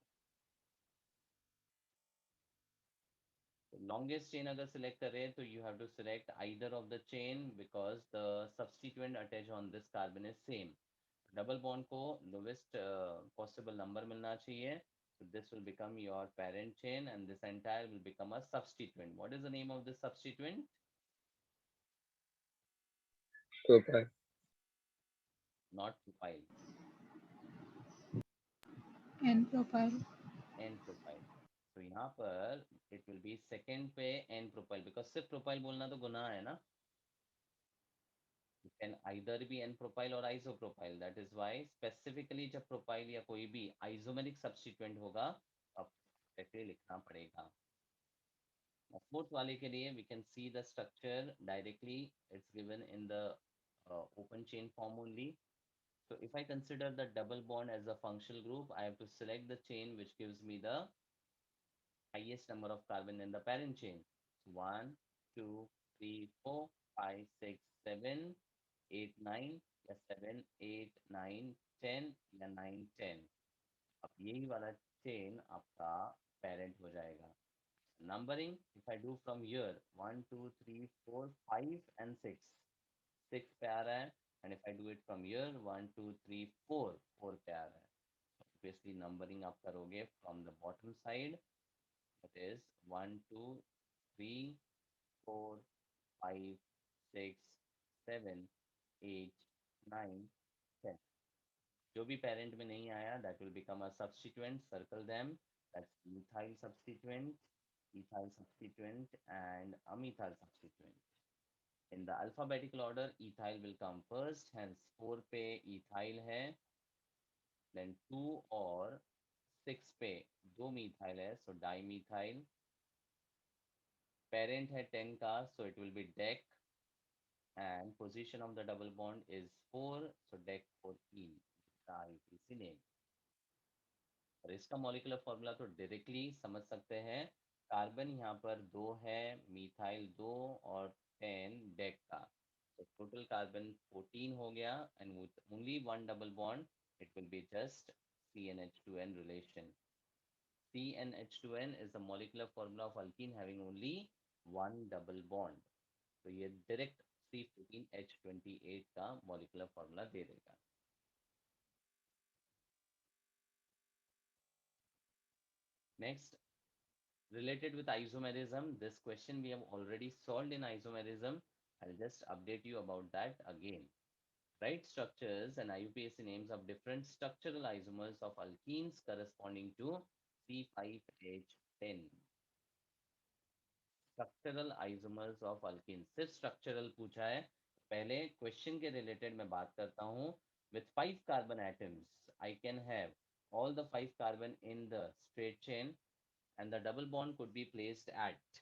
[SPEAKER 1] लॉन्गेस्ट चेन अगर सिलेक्ट करें तो you have to select either of the chain because the substituent attach on this carbon is same. Double bond को लोवेस्ट पॉसिबल नंबर मिलना चाहिए. So this will become your parent chain and this entire will become a substituent. What is the name of this substituent?
[SPEAKER 7] Propyl.
[SPEAKER 1] Not propyl.
[SPEAKER 5] N-propyl.
[SPEAKER 1] N-propyl. तो यहाँ पर it will be second पे N-propyl because सिर्फ propyl बोलना तो गुनाह है ना. It can either be N-propyl or isopropyl. That is why specifically जब propyl या कोई भी isomeric substituent होगा अब ऐसे लिखना पड़ेगा. Fourth वाले के लिए we can see the structure directly. It's given in the open chain form only. So if I consider the double bond as a functional group, I have to select the chain which gives me the highest number of carbon in the parent chain. 1, 2, 3, 4, 5, 6, 7, 8, 9 या 7, 8, 9, 10 या 9, 10. अब यही वाला chain आपका parent हो जाएगा. Numbering, if I do from here 1, 2, 3, 4, 5 and 6, 6 पे आ रहा है. And if I do it from here 1, 2, 3, 4, 4 पे आ रहा है. Obviously numbering आप करोगे from the bottom side. That is 1, 2, 3, 4, 5, 6, 7, 8, 9, 10. जो भी parent में नहीं आया that will become a substituent. Circle them. That's methyl substituent, ethyl substituent and amethyl substituent. In the alphabetical order, ethyl will come first. Hence 4 पे ethyl है. Then 2 और 6 पे 2 methyl है, so dimethyl. Parent है 10 का, so it will be dec. And position of the double bond is 4, so dec 4ene. IUPAC name. और इसका molecular formula तो डायरेक्टली समझ सकते हैं. कार्बन यहाँ पर 2 है, मिथाइल 2 और 10 डेक का. तो टोटल कार्बन 14 हो गया and with only one double bond it will be just CnH2n relation. CnH2n is the molecular formula of alkene having only one double bond. तो ये डायरेक्ट C14H28 का मॉलिक्यूलर फॉर्मूला दे देगा. Next, related with isomerism, this question we have already solved in isomerism. I'll just update you about that again. Write structures and IUPAC names of different structural isomers of alkenes corresponding to C5H10. Structural isomers of alkyne, सिर्फ structural पूछा है। पहले question के related मैं बात करता हूँ। With 5 carbon atoms I can have all the 5 carbon in the straight chain and the double bond could be placed at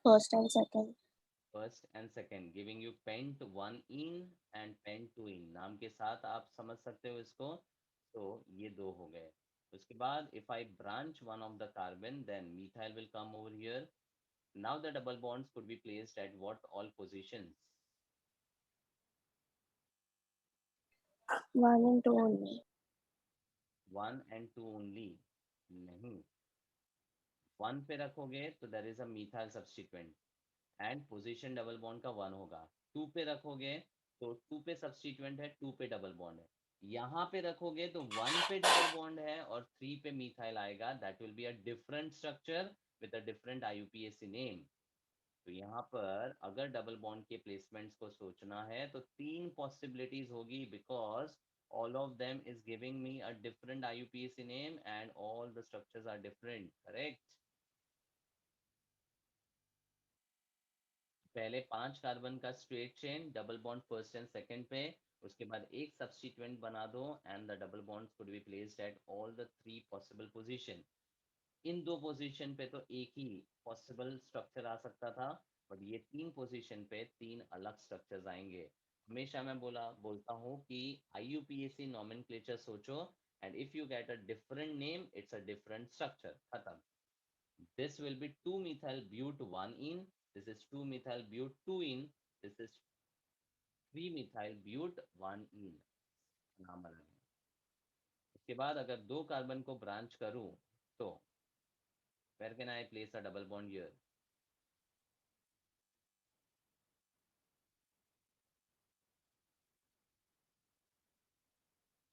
[SPEAKER 6] First and second.
[SPEAKER 1] first and second, giving you pent 1 in and pent 2 in। नाम के साथ आप समझ सकते हो इसको। तो ये दो हो गए। उसके बाद if I branch one of the carbon then methyl will come over here। Now the double bonds could be placed at what all positions?
[SPEAKER 6] 1 and 2 only.
[SPEAKER 1] 1 and 2 only नहीं, 1 पे रखोगे तो there is a methyl substituent and position double bond का 1 होगा। 2 पे रखोगे तो 2 पे substituent है, 2 पे double bond है। यहाँ पे रखोगे तो 1 पे double bond है और 3 पे methyl आएगा। That will be a different structure with a different IUPAC name। तो यहाँ पर अगर डबल बॉन्ड के प्लेसमेंट्स को सोचना है तो 3 पॉसिबिलिटीज होगी, because all of them is giving me a different IUPAC name and all the structures are different, correct? पहले 5 कार्बन का straight chain, double bond first and second पे, उसके बाद एक सब्स्टिट्यूएंट बना दो and the double bonds could be placed at all the 3 possible position. In 2 position पे तो एक ही पॉसिबल स्ट्रक्चर आ सकता था, बट ये 3 पोजीशन पे 3 अलग स्ट्रक्चर्स आएंगे। हमेशा मैं बोलता हूँ कि IUPAC नॉमेनक्लेचर सोचो and if you get a different name it's a different structure, खत्म। This will be 2-methyl but 1 in, this is 2-methyl but 2 in, this is 3-methyl but 1 in, नाम अलग है। उसके बाद अगर 2 कार्बन को ब्रांच करूं तो where can I place a double bond here?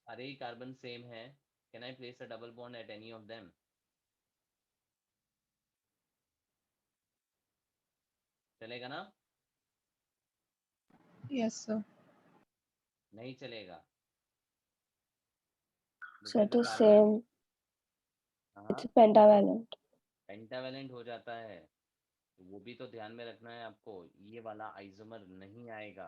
[SPEAKER 1] सारे ही कार्बन सेम है, can I place a double bond at any of them? चलेगा ना?
[SPEAKER 5] Yes, sir.
[SPEAKER 1] नहीं चलेगा।
[SPEAKER 6] So it
[SPEAKER 1] Because the
[SPEAKER 6] is
[SPEAKER 1] carbon,
[SPEAKER 6] same.
[SPEAKER 1] हाँ,
[SPEAKER 6] It's pentavalent.
[SPEAKER 1] पेंटावेलेंट हो जाता है। तो वो भी तो ध्यान में रखना है आपको, ये वाला आइसोमर नहीं आएगा।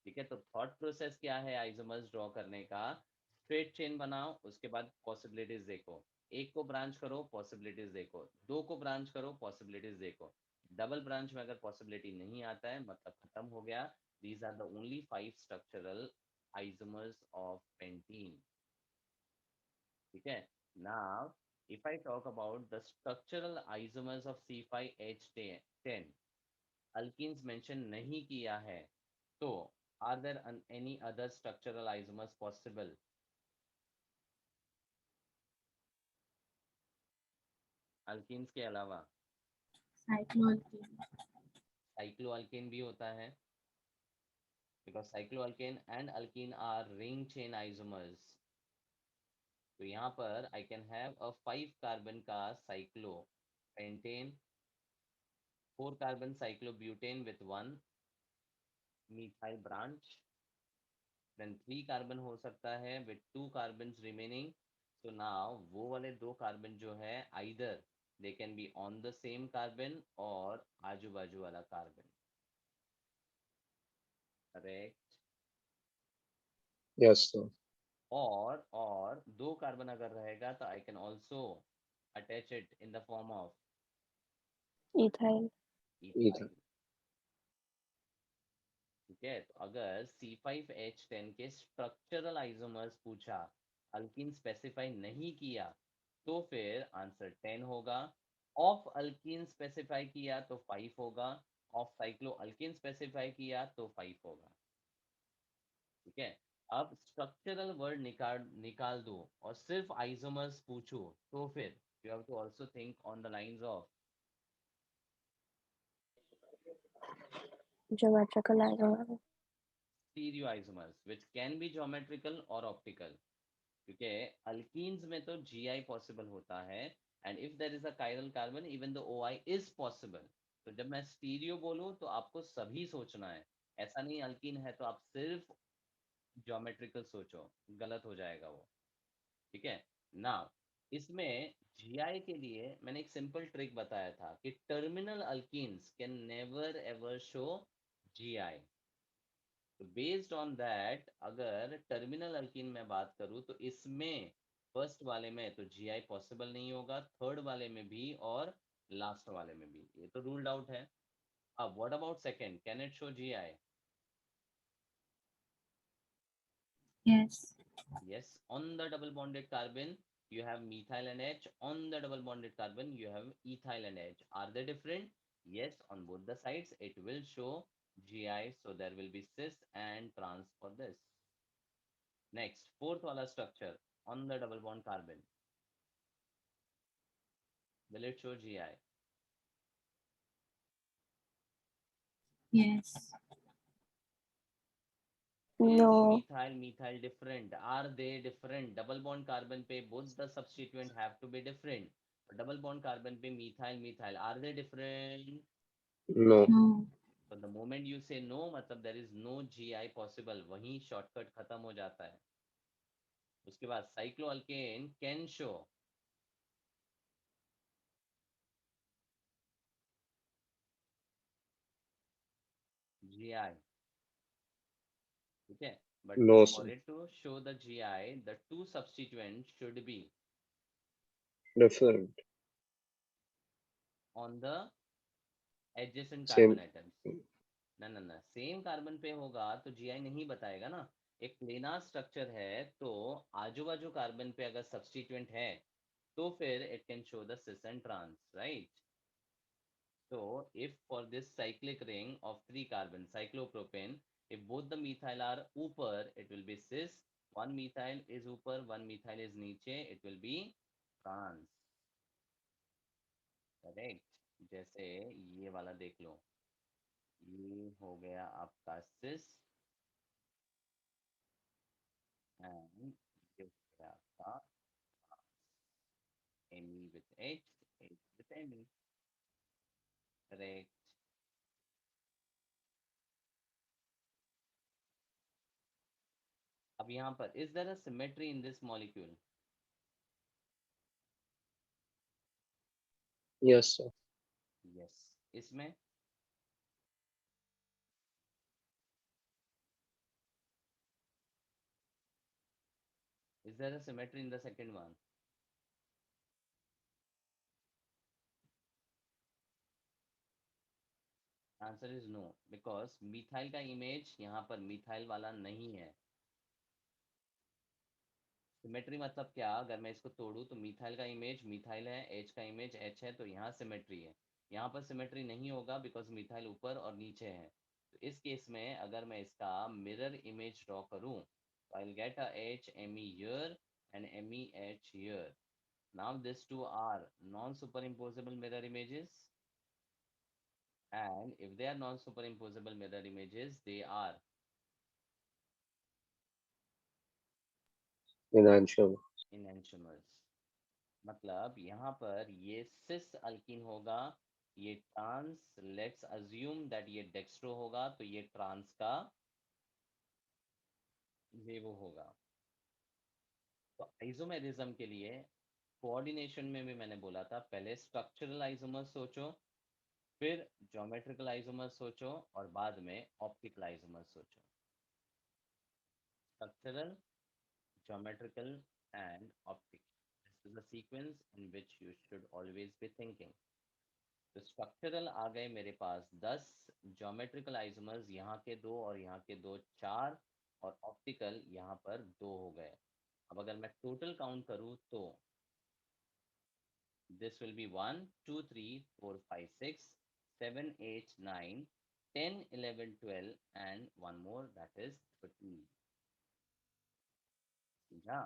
[SPEAKER 1] ठीक है, तो थॉट प्रोसेस क्या है आइसोमर्स ड्रॉ करने का? स्ट्रेट चेन बनाओ, उसके बाद पॉसिबिलिटीज देखो। एक को ब्रांच करो, पॉसिबिलिटीज देखो। 2 को ब्रांच करो, पॉसिबिलिटीज देखो। डबल ब्रांच में अगर पॉसिबिलिटी नहीं आता है मतलब खत्म हो गया। These are the only 5 structural isomers of pentene. ठीक है, now if I talk about the structural isomers of C5H10, alkenes mention नहीं किया है, तो are there any other structural isomers possible? alkenes के अलावा
[SPEAKER 3] cycloalkane,
[SPEAKER 1] cycloalkane भी होता है, because cycloalkane and alkene are ring chain isomers। तो यहाँ पर I can have a 5 carbon का cyclo pentane, 4 carbon cyclobutane with 1 methyl branch, then 3 carbon हो सकता है with 2 carbon remaining. So now वो वाले 2 कार्बन जो है either they can be on the same carbon और आजू बाजू वाला कार्बन, करेक्ट?
[SPEAKER 7] Yes, sir.
[SPEAKER 1] और 2 कार्बन अगर रहेगा तो I can also attach it in the form of
[SPEAKER 6] Ethyl.
[SPEAKER 1] ethyl। ठीक है, तो अगर C5H10 के स्ट्रक्चरल आइसोमर्स पूछा, अल्कीन स्पेसिफाई नहीं किया, तो फिर आंसर 10 होगा। ऑफ अल्कीन स्पेसिफाई किया तो 5 होगा। ऑफ साइक्लो अल्कीन स्पेसिफाई किया तो 5 होगा। ठीक है, अब स्ट्रक्चरल वर्ड निकाल दो और सिर्फ आइसोमर्स पूछो, तो फिर you have to also think on the lines of
[SPEAKER 6] Geometrical isomer.
[SPEAKER 1] Stereoisomers which can be geometrical और ऑप्टिकल। क्योंकि अल्कीन्स में तो GI पॉसिबल होता है and if there is a chiral carbon even the OI is possible. तो जब मैं stereo बोलूं तो आपको सभी सोचना है, ऐसा नहीं अल्कीन है तो आप सिर्फ ज्योमेट्रिकल सोचो, गलत हो जाएगा वो। ठीक है। नाउ इसमें जीआई के लिए मैंने एक सिंपल ट्रिक बताया था कि terminal alkenes can never ever show GI. तो बेस्ड ऑन दैट अगर टर्मिनल अल्कीन में बात करूं तो इसमें फर्स्ट वाले में तो जीआई पॉसिबल नहीं होगा, थर्ड वाले में भी और लास्ट वाले में भी, ये तो रूल्ड आउट है। अब what about second, can it show GI?
[SPEAKER 3] Yes.
[SPEAKER 1] Yes, on the double bonded carbon, you have methyl and H. On the double bonded carbon, you have ethyl and H. Are they different? Yes, on both the sides, it will show GI. So there will be cis and trans for this. Next, fourth wala structure on the double bond carbon. Will it show GI?
[SPEAKER 3] Yes.
[SPEAKER 1] Is
[SPEAKER 6] No.
[SPEAKER 1] methyl, methyl different? Are they different? Double bond carbon pe both the substituent have to be different. Double bond carbon pe methyl, methyl. Are they different?
[SPEAKER 7] No.
[SPEAKER 3] No.
[SPEAKER 1] So the moment you say no, मतलब there is no GI possible, वहीं shortcut खत्म हो जाता है। उसके बाद साइक्लोअल्केन can show, GI, ठीक है, but
[SPEAKER 7] No,
[SPEAKER 1] for
[SPEAKER 7] sir.
[SPEAKER 1] it to show the GI, the two substituents should be
[SPEAKER 7] Different.
[SPEAKER 1] on the adjacent
[SPEAKER 7] Same.
[SPEAKER 1] carbon atoms। ना ना ना, सेम कार्बन पे होगा तो जीआई नहीं बताएगा ना। एक प्लेनार स्ट्रक्चर है तो आजू बाजू कार्बन पे अगर सब्स्टिट्यूएंट है तो फिर it can show the cis and trans, right. So if for this cyclic ring of 3 carbon cyclopropane, if both the methyl are upper, it will be cis. One methyl is upper, one methyl is niche, it will be trans. Correct. जैसे ये वाला देख लो, ये हो गया आपका cis and ये हो गया आपका Me with H, H with Me। Correct. अब यहाँ पर is there a symmetry in this molecule?
[SPEAKER 7] Yes, sir.
[SPEAKER 1] Yes. इसमें is there a symmetry in the second one? Answer is no, because methyl का image यहाँ पर methyl वाला नहीं है। सिमेट्री मतलब क्या, अगर मैं इसको तोड़ूं तो मिथाइल का इमेज मिथाइल है, एच का इमेज एच है, तो यहाँ सिमेट्री है। यहाँ पर सिमेट्री नहीं होगा बिकॉज मिथाइल ऊपर और नीचे है। तो इस केस में अगर मैं इसका मिरर इमेज ड्रॉ करूं तो I will get a H M E here and M E H here. Now this two are non superimposable mirror images, and if they are non superimposable mirror images, they are
[SPEAKER 7] Enantiomer.
[SPEAKER 1] enantiomers। मतलब यहाँ पर ये सिस alkyne होगा, ये trans, let's assume that ये dextro होगा तो ये ट्रांस का ये वो होगा। तो आइसोमेरिज्म के लिए कोऑर्डिनेशन में भी मैंने बोला था, पहले स्ट्रक्चरल आइसोमर सोचो, फिर ज्योमेट्रिकल आइसोमर सोचो और बाद में ऑप्टिकल आइसोमर सोचो। Structural, geometrical and optical. This is the sequence in which you should always be thinking। तो स्ट्रक्चरल आ गए मेरे पास 10, ज्योमेट्रिकल आइसोमर्स यहाँ के दो और यहाँ के दो 4, और ऑप्टिकल यहाँ पर 2 हो गए। अब अगर मैं टोटल काउंट करूँ तो this will be 1 2 3 4 5 6 7 8 9 10 11 12 and one more that is 13। समझा?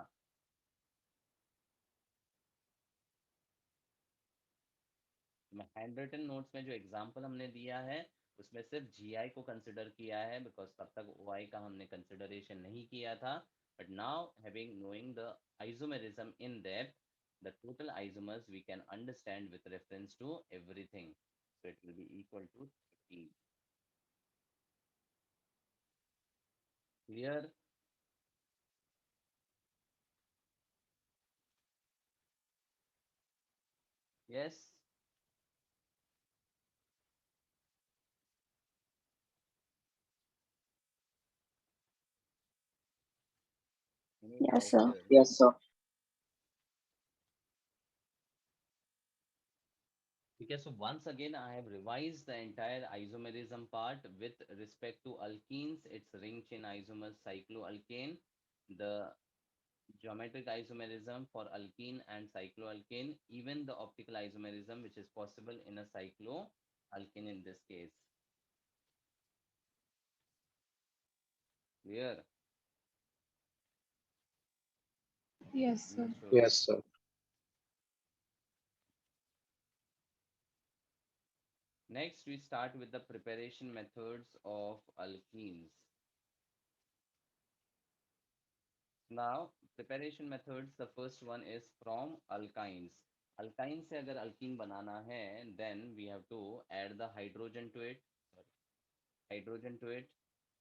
[SPEAKER 1] मैं हैंड रिटन नोट्स में जो एग्जांपल हमने दिया है उसमें सिर्फ जीआई को कंसिडर किया है बिकॉज तब तक ओआई का हमने कंसिडरेशन नहीं किया था। But now having knowing the isomerism in depth, the total isomers we can understand with reference to everything, so it will be equal to 13। clear? Yes. Any
[SPEAKER 6] Yes,
[SPEAKER 1] doubt
[SPEAKER 6] sir.
[SPEAKER 1] here?
[SPEAKER 2] Yes, sir.
[SPEAKER 1] Okay, so once again, I have revised the entire isomerism part with respect to alkenes, its ring chain isomer cycloalkane, the geometric isomerism for alkene and cycloalkane, even the optical isomerism, which is possible in a cycloalkane in this case. Clear?
[SPEAKER 5] Yes, sir.
[SPEAKER 1] Understood.
[SPEAKER 7] Yes, sir.
[SPEAKER 1] Next, we start with the preparation methods of alkenes. Now, preparation methods, the first one is from alkynes. Alkyne से अगर alkene बनाना है, then we have to add the hydrogen to it,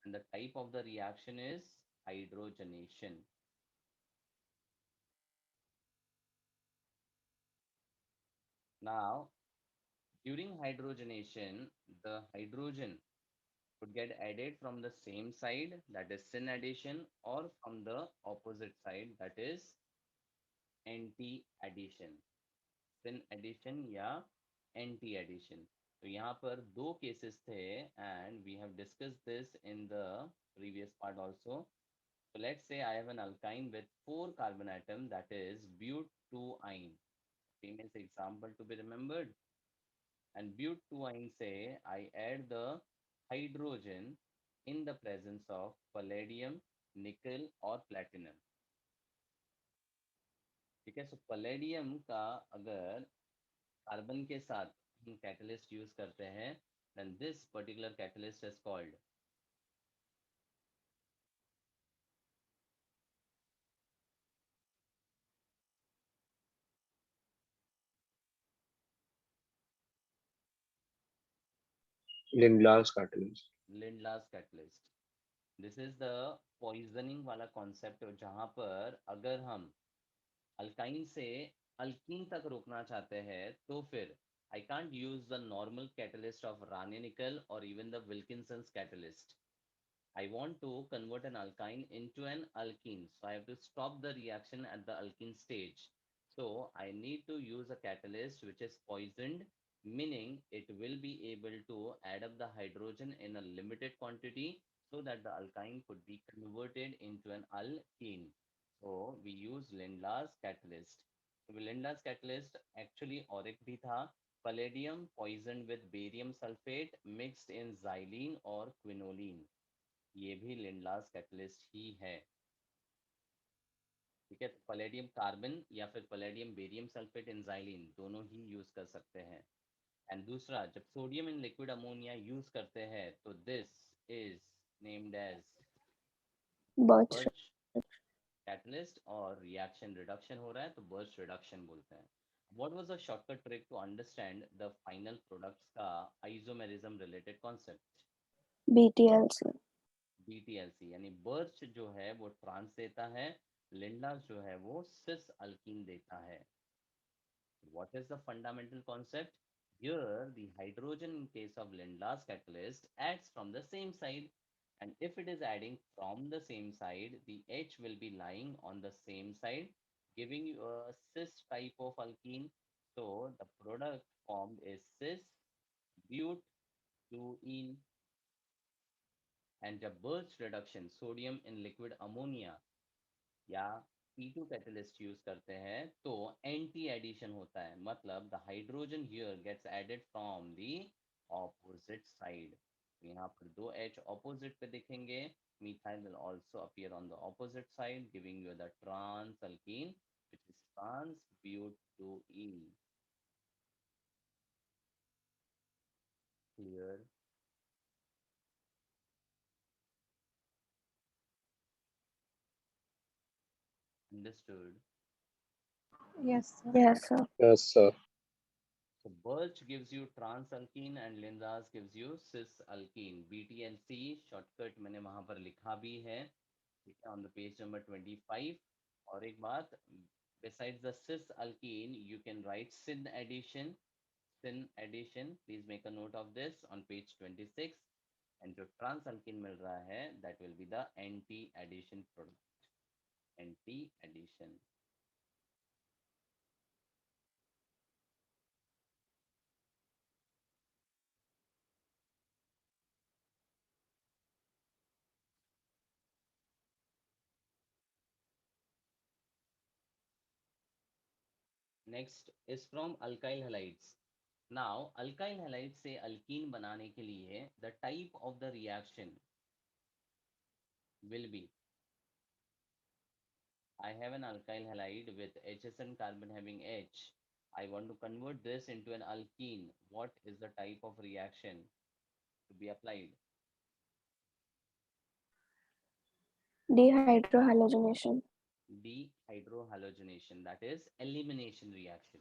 [SPEAKER 1] and the type of the reaction is hydrogenation. Now, during hydrogenation, the hydrogen would get added from the same side, that is syn addition, or from the opposite side, that is anti addition. Syn addition या anti addition. तो यहाँ पर दो cases थे and we have discussed this in the previous part also. So let's say I have an alkyne with 4 carbon atom, that is but2ine. Famous example to be remembered. And but2ine say I add the hydrogen in the presence of palladium, nickel or platinum. ठीक है. So palladium का अगर carbon के साथ हम catalyst use करते हैं, then this particular catalyst is called
[SPEAKER 7] Lindlar's catalyst.
[SPEAKER 1] Lindlar's catalyst. This is the poisoning वाला concept जहां पर अगर हम अल्काइन से अल्कीन तक रोकना चाहते हैं तो फिर I can't use the normal catalyst of Rane-Nickel or even the Wilkinson's catalyst. I want to convert an alkyne into an alkene. So I have to stop the reaction at the alkene stage. So I need to use a catalyst which is poisoned, meaning it will be able to add up the hydrogen in a limited quantity so that the alkyne could be converted into an alkene. So we use Lindlar's catalyst. So Lindlar's catalyst actually auric भी था, palladium poisoned with barium sulfate mixed in xylene or quinoline. ये भी लिंडलास catalyst ही है. ठीक है. Palladium carbon या फिर Palladium barium sulphate एंजाइलिन दोनों ही यूज कर सकते हैं. एंड दूसरा, जब sodium in liquid ammonia use करते हैं तो this is named as
[SPEAKER 6] Birch.
[SPEAKER 1] Birch catalyst, और रिएक्शन रिडक्शन हो रहा है तो बर्च रिडक्शन बोलते हैं. What was the shortcut trick to understand the final products का isomerism related concept?
[SPEAKER 6] BTLC.
[SPEAKER 1] BTLC यानी बर्च जो है वो ट्रांस देता है, लिंडास जो है वो सिस अल्कीन देता है. What is the fundamental concept? Here, the hydrogen in case of Lindlar's catalyst acts from the same side, and if it is adding from the same side, the H will be lying on the same side, giving you a cis type of alkene. So the product formed is cis but2ene. And जब Birch reduction sodium in liquid ammonia या P2 catalyst use करते हैं तो anti addition होता है, मतलब the hydrogen here gets added from the opposite side. यहाँ पर दो H ऑपोजिट पे दिखेंगे. Methyl will also appear on the opposite side, giving you the trans alkene which is trans ब्यूट2ene. Clear? Understood?
[SPEAKER 5] Yes, sir.
[SPEAKER 6] Yes, sir.
[SPEAKER 7] Yes, sir.
[SPEAKER 1] So Birch gives you trans alkene and Lindlar's gives you cis alkene. BTLC shortcut मैंने वहां पर लिखा भी है, ठीक है, on the page number 25. और एक बात, Besides the cis alkene, you can write syn addition. Syn addition. Please make a note of this on page 26. And जो trans alkene मिल रहा है, that will be the anti addition product. Anti addition. Next is from alkyl halides. Now, alkyl halides से alkene बनाने के लिए the type of the reaction will be, I have an alkyl halide with HSN carbon having H. I want to convert this into an alkene. What is the type of reaction to be applied?
[SPEAKER 6] Dehydrohalogenation.
[SPEAKER 1] Dehydrohalogenation, that is elimination reaction.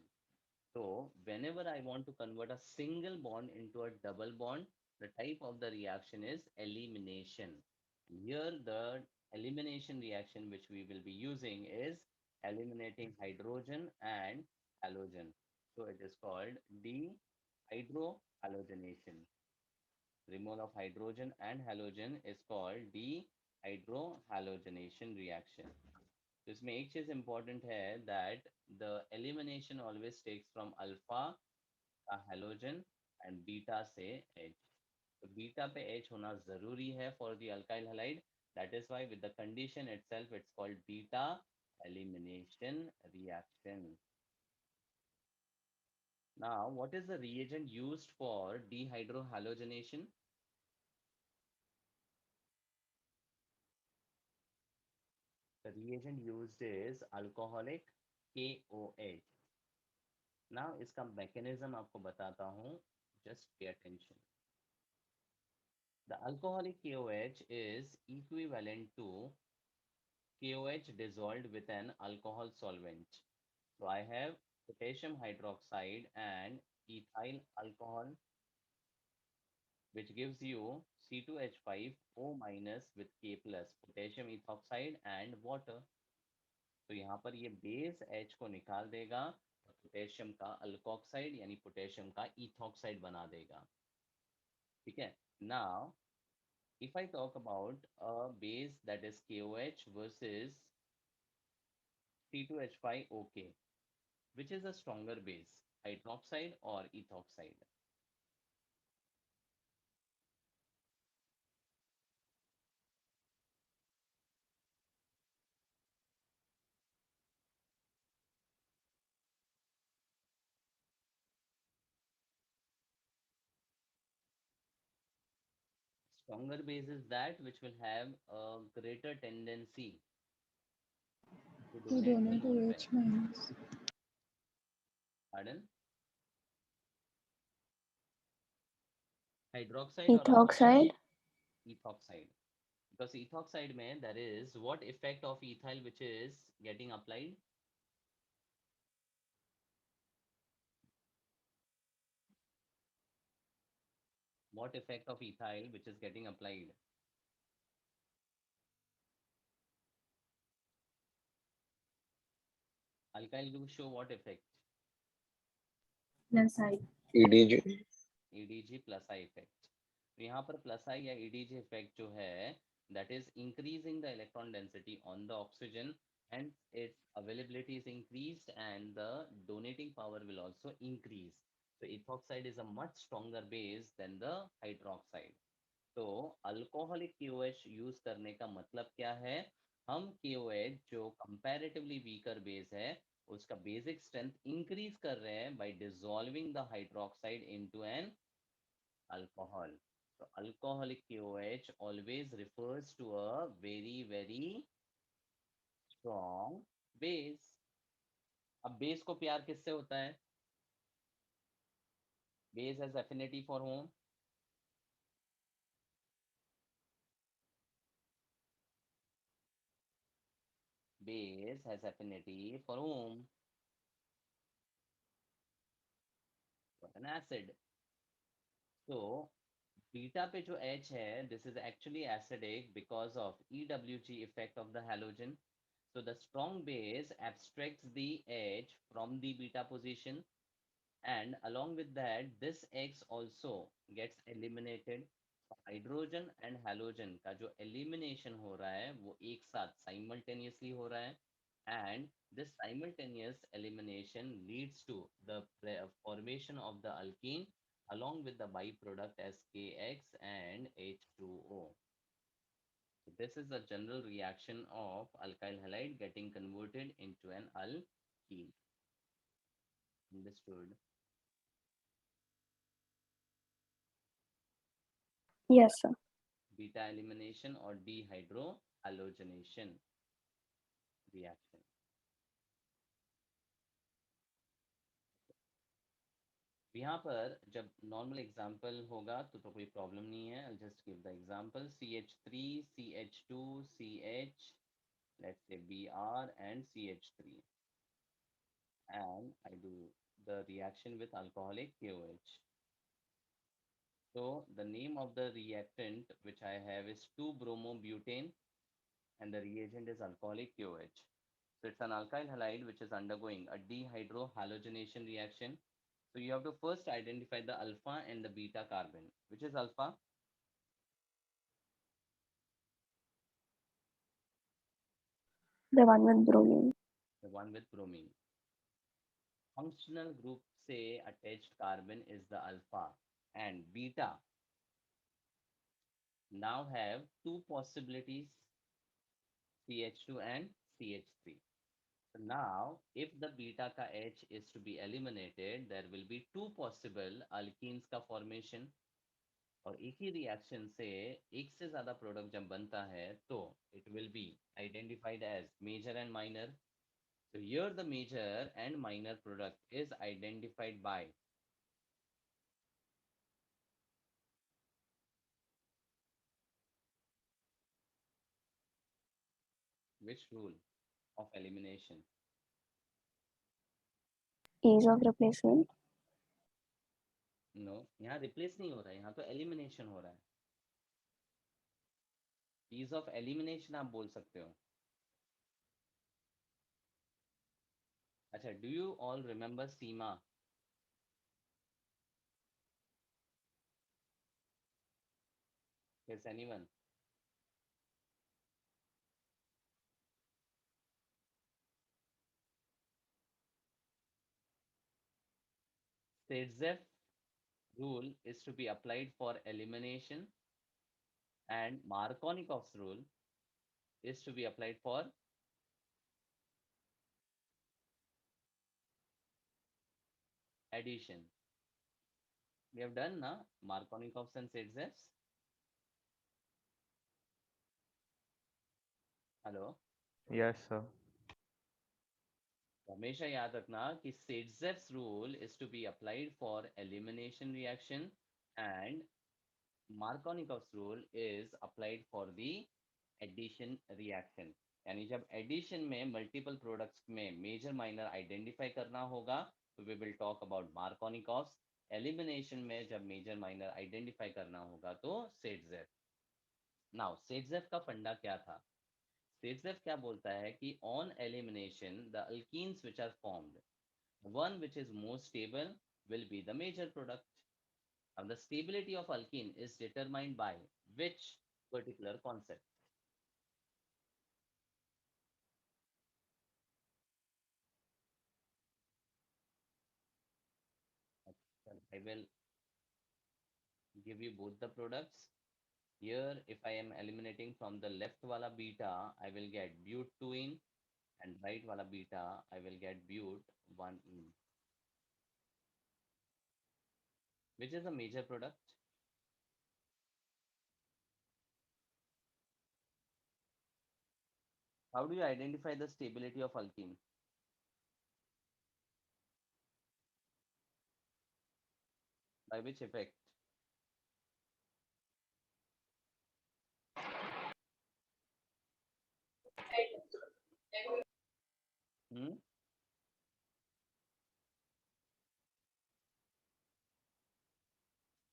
[SPEAKER 1] So whenever I want to convert a single bond into a double bond, the type of the reaction is elimination. Here the elimination reaction which we will be using is eliminating hydrogen and halogen. So it is called dehydrohalogenation. Removal of hydrogen and halogen is called dehydrohalogenation reaction. तो इसमें एक चीज important है that the elimination always takes from alpha का halogen and beta से H. तो beta पे H होना जरूरी है for the alkyl halide. That is why with the condition itself it's called beta elimination reaction. Now, what is the reagent used for dehydrohalogenation? The reagent used is alcoholic KOH. Now, इसका mechanism आपको बताता हूँ. Just pay attention. The alcoholic KOH is equivalent to KOH dissolved with an alcohol solvent. So I have potassium hydroxide and ethyl alcohol, which gives you C2H5O minus with K plus potassium ethoxide and water. तो यहाँ पर ये base H को निकाल देगा और potassium का alkoxide यानी पोटेशियम का इथॉक्साइड बना देगा. ठीक है. Now, if I talk about a base that is KOH versus C2H5OK, which is a stronger base, hydroxide or ethoxide? Stronger base is that which will have a greater tendency to
[SPEAKER 5] To
[SPEAKER 1] donate
[SPEAKER 5] donate
[SPEAKER 1] the lone
[SPEAKER 5] H
[SPEAKER 1] pair.
[SPEAKER 5] minus.
[SPEAKER 1] Pardon? Hydroxide or
[SPEAKER 6] Ethoxide.
[SPEAKER 1] ethoxide? Because ethoxide mein there is what effect of ethyl which is getting applied? What effect of ethyl which is getting applied? Alkyl group show what effect?
[SPEAKER 3] Plus I.
[SPEAKER 7] EDG.
[SPEAKER 1] EDG plus I effect. तो यहाँ पर plus I या EDG effect जो है that is increasing the electron density on the oxygen and its availability is increased and the donating power will also increase. So ethoxide is a much stronger base than the hydroxide. तो alcoholic KOH use करने का मतलब क्या है? हम KOH जो comparatively weaker base है उसका बेसिक स्ट्रेंथ इंक्रीज कर रहे हैं bye dissolving the hydroxide into an alcohol. So alcoholic KOH always refers to a very strong base. अब बेस को प्यार किससे होता है? Base has affinity for whom? Base has affinity for whom? For an acid. So beta पे जो H है, this is actually acidic because of EWG effect of the halogen. So the strong base abstracts the H from the beta position, and along with that, this X also gets eliminated. Hydrogen and halogen का जो elimination हो रहा है वो एक साथ simultaneously हो रहा है, and this simultaneous elimination leads to the formation of the alkene along with the byproduct as KX and H2O. So this is the general reaction of alkyl halide getting converted into an alkene. Understood?
[SPEAKER 6] Yes, sir.
[SPEAKER 1] Beta elimination or dehydrohalogenation reaction. यहाँ पर जब normal example होगा तो कोई problem नहीं है. I'll just give the example. CH3, CH2, CH, let's say Br and CH3, and I do the reaction with alcoholic KOH. So the name of the reactant which I have is 2-bromobutane, and the reagent is alcoholic KOH. So it's an alkyl halide which is undergoing a dehydrohalogenation reaction. So you have to first identify the alpha and the beta carbon. Which is alpha?
[SPEAKER 6] The one with bromine.
[SPEAKER 1] The one with bromine. Functional group say attached carbon is the alpha, and beta now have two possibilities, CH2 and CH3. So now if the beta ka H is to be eliminated, there will be two possible alkenes ka formation. और एक ही reaction से एक से ज्यादा product जब बनता है तो it will be identified as major and minor. So here the major and minor product is identified by which rule of elimination?
[SPEAKER 6] Ease of replacement.
[SPEAKER 1] No, यहाँ रिप्लेस नहीं हो रहा है, यहाँ तो एलिमिनेशन हो रहा है. ईज ऑफ एलिमिनेशन आप बोल सकते हो. अच्छा, do you all remember Seema? Yes, anyone? Sedzeff rule is to be applied for elimination, and Markovnikov's rule is to be applied for addition. We have done na Markovnikov's and Sedzeff's. Hello.
[SPEAKER 4] Yes, sir.
[SPEAKER 1] हमेशा याद रखना कि Sedzeff's rule is to be applied for elimination reaction, and Markovnikov's rule is applied for the addition reaction. यानी जब addition में multiple products में major minor identify करना होगा तो we will talk about Markovnikov's. Elimination में जब major minor identify करना होगा तो Sedzeff. Now Sedzeff का फंडा क्या था? Sedzeff क्या बोलता है कि on elimination the alkenes which are formed, one which is more stable will be the major product. Now the stability of alkene is determined by which particular concept? I will give you both the products. Here, if I am eliminating from the left wala beta, I will get but2-ene, and right wala beta, I will get but1-ene. Which is a major product? How do you identify the stability of alkene? By which effect? Hmm?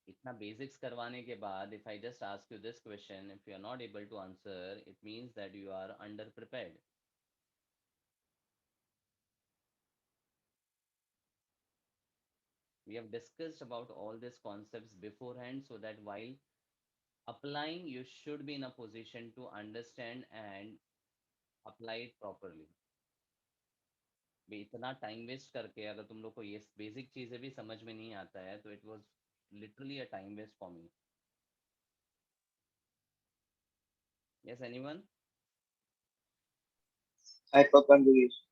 [SPEAKER 1] इतना basics करवाने के बाद if I just ask you this question, if you are not able to answer, it means that you are under prepared. We have discussed about all these concepts beforehand so that while applying, you should be in a position to understand and apply it properly. भाई इतना time waste करके अगर तुम लोग को ये basic चीजें भी समझ में नहीं आता है तो it was literally a time waste for me. Yes anyone?
[SPEAKER 2] Hyperconjugation.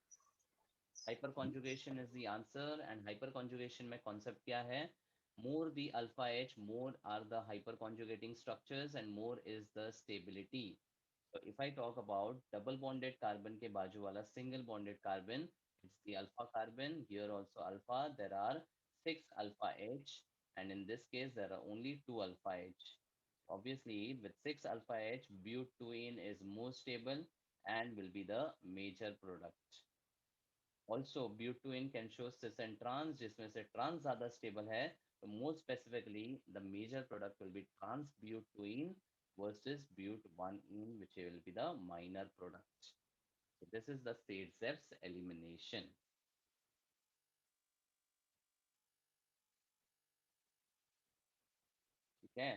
[SPEAKER 1] Hyperconjugation is the answer. And hyperconjugation में कॉन्सेप्ट क्या है? More the alpha H, more are the hyperconjugating structures and more is the stability. So if I talk about double bonded carbon के बाजू वाला single bonded carbon, it's the alpha carbon. Here also alpha. There are 6 alpha H, and in this case there are only 2 alpha H. Obviously, with 6 alpha H, butene is more stable and will be the major product. Also, butene can show cis and trans, जिसमें से trans ज़्यादा stable है. So more specifically, the major product will be trans butene versus but1ene, which will be the minor product. So this is the Zaitsev elimination. ठीक है.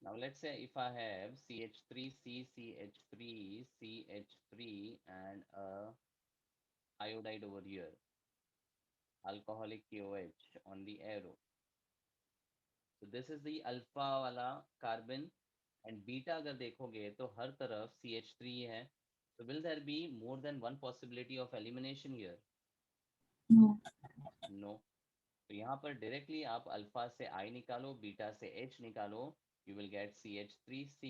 [SPEAKER 1] Now let's say if I have CH3C, CH3, CH3 and a iodide over here, alcoholic KOH on the arrow. So this is the alpha वाला carbon and beta अगर देखोगे तो हर तरफ CH3 है. So will there be more than one possibility of elimination here?
[SPEAKER 3] No.
[SPEAKER 1] No. तो यहाँ पर directly आप alpha से I निकालो, beta से H निकालो, you will get CH3C,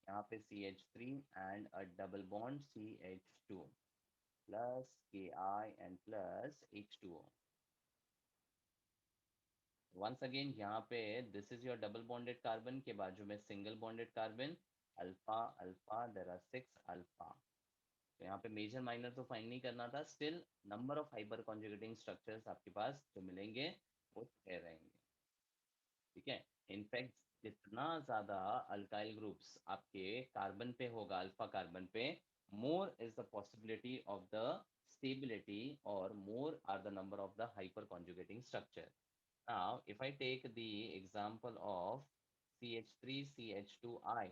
[SPEAKER 1] यहाँ पे CH3 and a double bond CH2 plus Ki and plus H2O. Once again यहाँ पे this is your double bonded carbon के बाजू में single bonded carbon, alpha alpha, there are 6 alpha. तो यहाँ पे मेजर माइनर तो फाइंड नहीं करना था. Still number of hyper conjugating structures आपके पास जो मिलेंगे वो 6 रहेंगे. ठीक है. इनफैक्ट जितना ज्यादा अल्काइल ग्रुप्स आपके कार्बन पे होगा, अल्फा कार्बन पे, more is the possibility of the stability और more are the number of the hyper conjugating structure. Now, if I take the example of CH3CH2I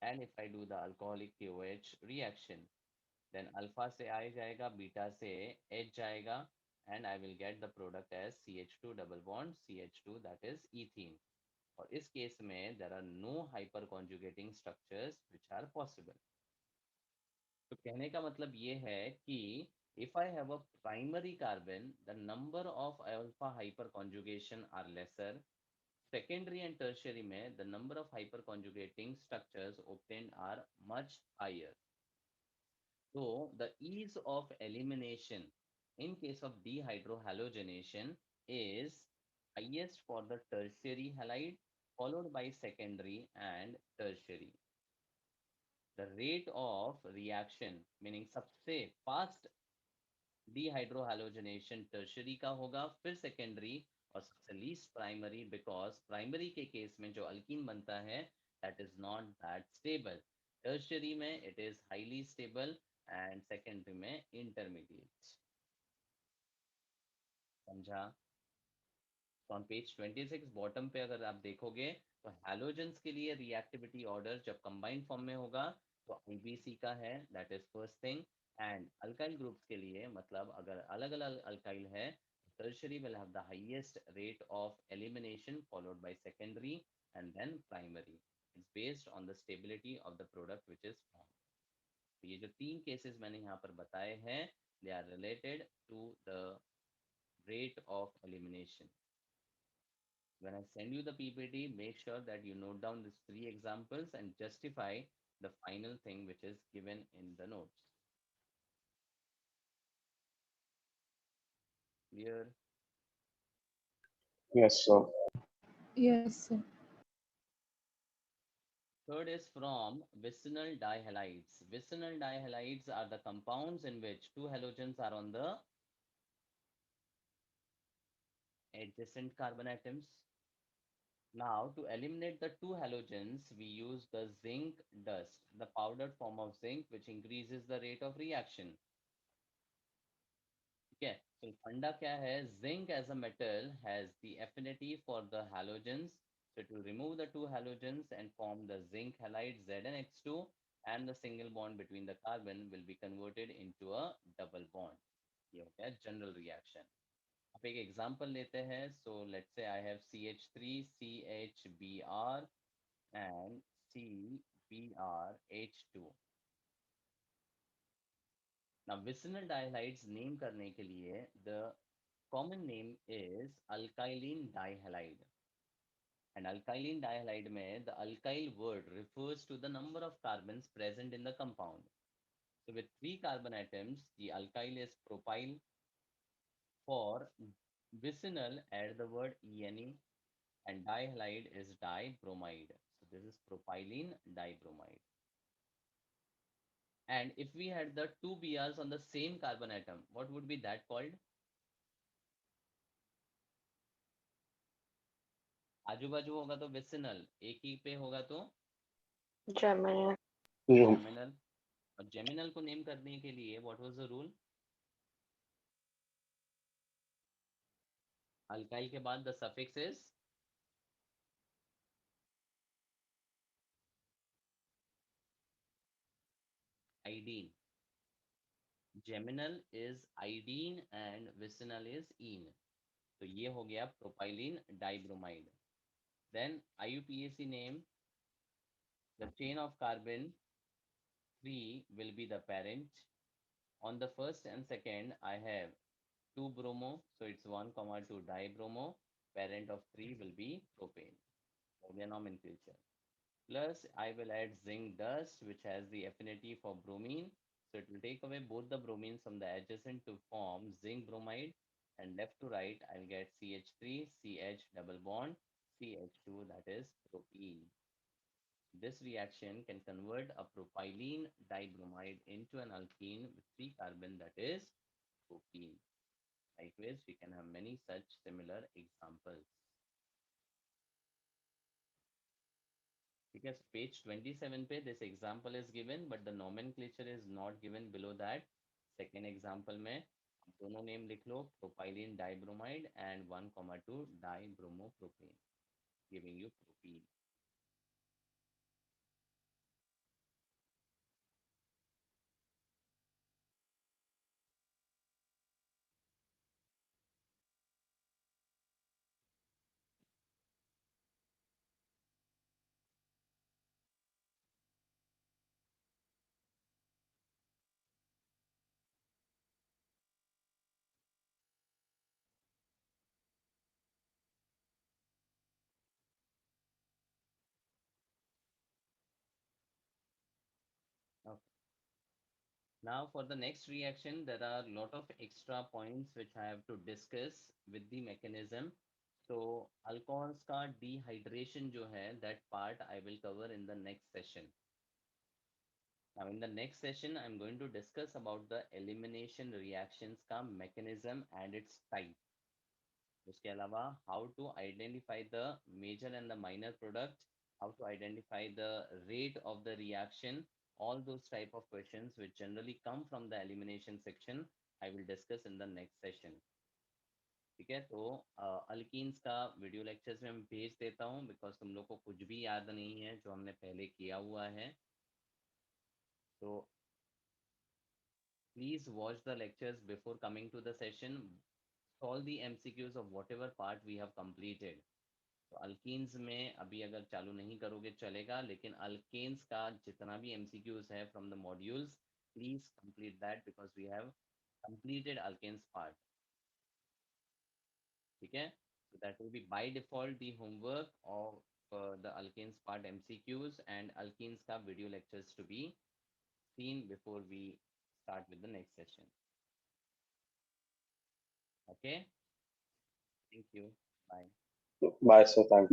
[SPEAKER 1] and if I do the alcoholic KOH reaction, then alpha से I जाएगा, beta से H जाएगा, and I will get the product as CH2 double bond CH2, that is ethene. और इस case में there are no hyperconjugating structures which are possible. तो कहने का मतलब ये है कि if I have a primary carbon, the number of alpha hyperconjugation are lesser. Secondary and tertiary में the number of hyperconjugating structures obtained are much higher. So the ease of elimination in case of dehydrohalogenation is highest for the tertiary halide followed by secondary and tertiary. The rate of reaction meaning सबसे fast dehydrohalogenation tertiary का होगा, फिर secondary और सबसे least primary, because primary के case में जो alkyne बनता है that is not that stable. Tertiary में it is highly stable and secondary में intermediate. समझा? तो ऑन पेज 26 बॉटम पे अगर आप देखोगे तो हैलोजेंस के लिए रिएक्टिविटी ऑर्डर जब कंबाइंड फॉर्म में होगा तो IBC का है, that is first thing. And alkyl groups के लिए मतलब अगर अलग अलग अल्काइल है, tertiary will have the highest rate of elimination followed by secondary and then primary. It's based on the stability of the product which is formed. तो ये जो तीन केसेस मैंने यहाँ पर बताए हैं, they are related to the rate of elimination. When I send you the PPT, make sure that you note down these 3 examples and justify the final thing which is given in the notes. Clear?
[SPEAKER 7] Yes, sir.
[SPEAKER 5] Yes, sir.
[SPEAKER 1] Third is from vicinal dihalides. Vicinal dihalides are the compounds in which 2 halogens are on the adjacent carbon atoms. Now, to eliminate the two halogens, we use the zinc dust, the powdered form of zinc, which increases the rate of reaction. Okay, so funda kya hai? Zinc as a metal has the affinity for the halogens. So it will remove the two halogens and form the zinc halide ZnH2, and the single bond between the carbon will be converted into a double bond. ये हो गया general reaction. आप एक example लेते हैं. So let's say I have CH3 CHBr and CBrH2. Now vicinal dihalides name करने के लिए the common name is alkylene dihalide. And alkylene dihalide में the alkyl word refers to the number of carbons present in the compound. So with 3 carbon atoms, the alkyl is propyl. For vicinal, add the word ene, and dihalide is dibromide. So this is propylene dibromide. And if we had the two Brs on the same carbon atom, what would be that called? आजू बाजू होगा तो vicinal, एक ही पे होगा तो
[SPEAKER 8] German.
[SPEAKER 1] geminal. और geminal को नेम करने के लिए what was the rule? Alkyl के बाद the suffix is idene. Geminal is idene and vicinal is ene. तो ये हो गया propylene dibromide. Then IUPAC name, the chain of carbon 3 will be the parent. On the first and second, I have 2 bromo, so it's 1, 2 dibromo. Parent of 3 will be propane. So the nomenclature. Plus, I will add zinc dust, which has the affinity for bromine. So it will take away both the bromines from the adjacent to form zinc bromide. And left to right, I'll get CH3, CH double bond, CH2, that is propene. This reaction can convert a propylene dibromide into an alkene with 3 carbon, that is propene. Likewise, we can have many such similar examples. Because page 27 पे this example is given, but the nomenclature is not given below that. Second example में दोनों name लिख लो, propylene dibromide and 1, 2 dibromopropane, giving you propene. Okay. Now for the next reaction, there are a lot of extra points which I have to discuss with the mechanism. So alcohols का dehydration जो है, that part I will cover in the next session. Now in the next session, I'm going to discuss about the elimination reactions का mechanism and its type. उसके अलावा how to identify the major and the minor product, how to identify the rate of the reaction, all those type of questions which generally come from the elimination section, I will discuss in the next session. ठीक है, तो alkenes का video lectures में मैं भेज देता हूँ because तुम लोग को कुछ भी याद नहीं है जो हमने पहले किया हुआ है. तो please watch the lectures before coming to the session. Solve the MCQs of whatever part we have completed. तो अल्कीन्स में अभी अगर चालू नहीं करोगे चलेगा, लेकिन अल्केन्स का जितना भी MCQs है from the modules, please complete that because we have completed alkanes part. ठीक है, so that will be by default the homework of the alkanes part MCQs and alkenes का video lectures to be seen before we start with the next session. Okay, thank you, bye.
[SPEAKER 7] Bye, sir. Thank you.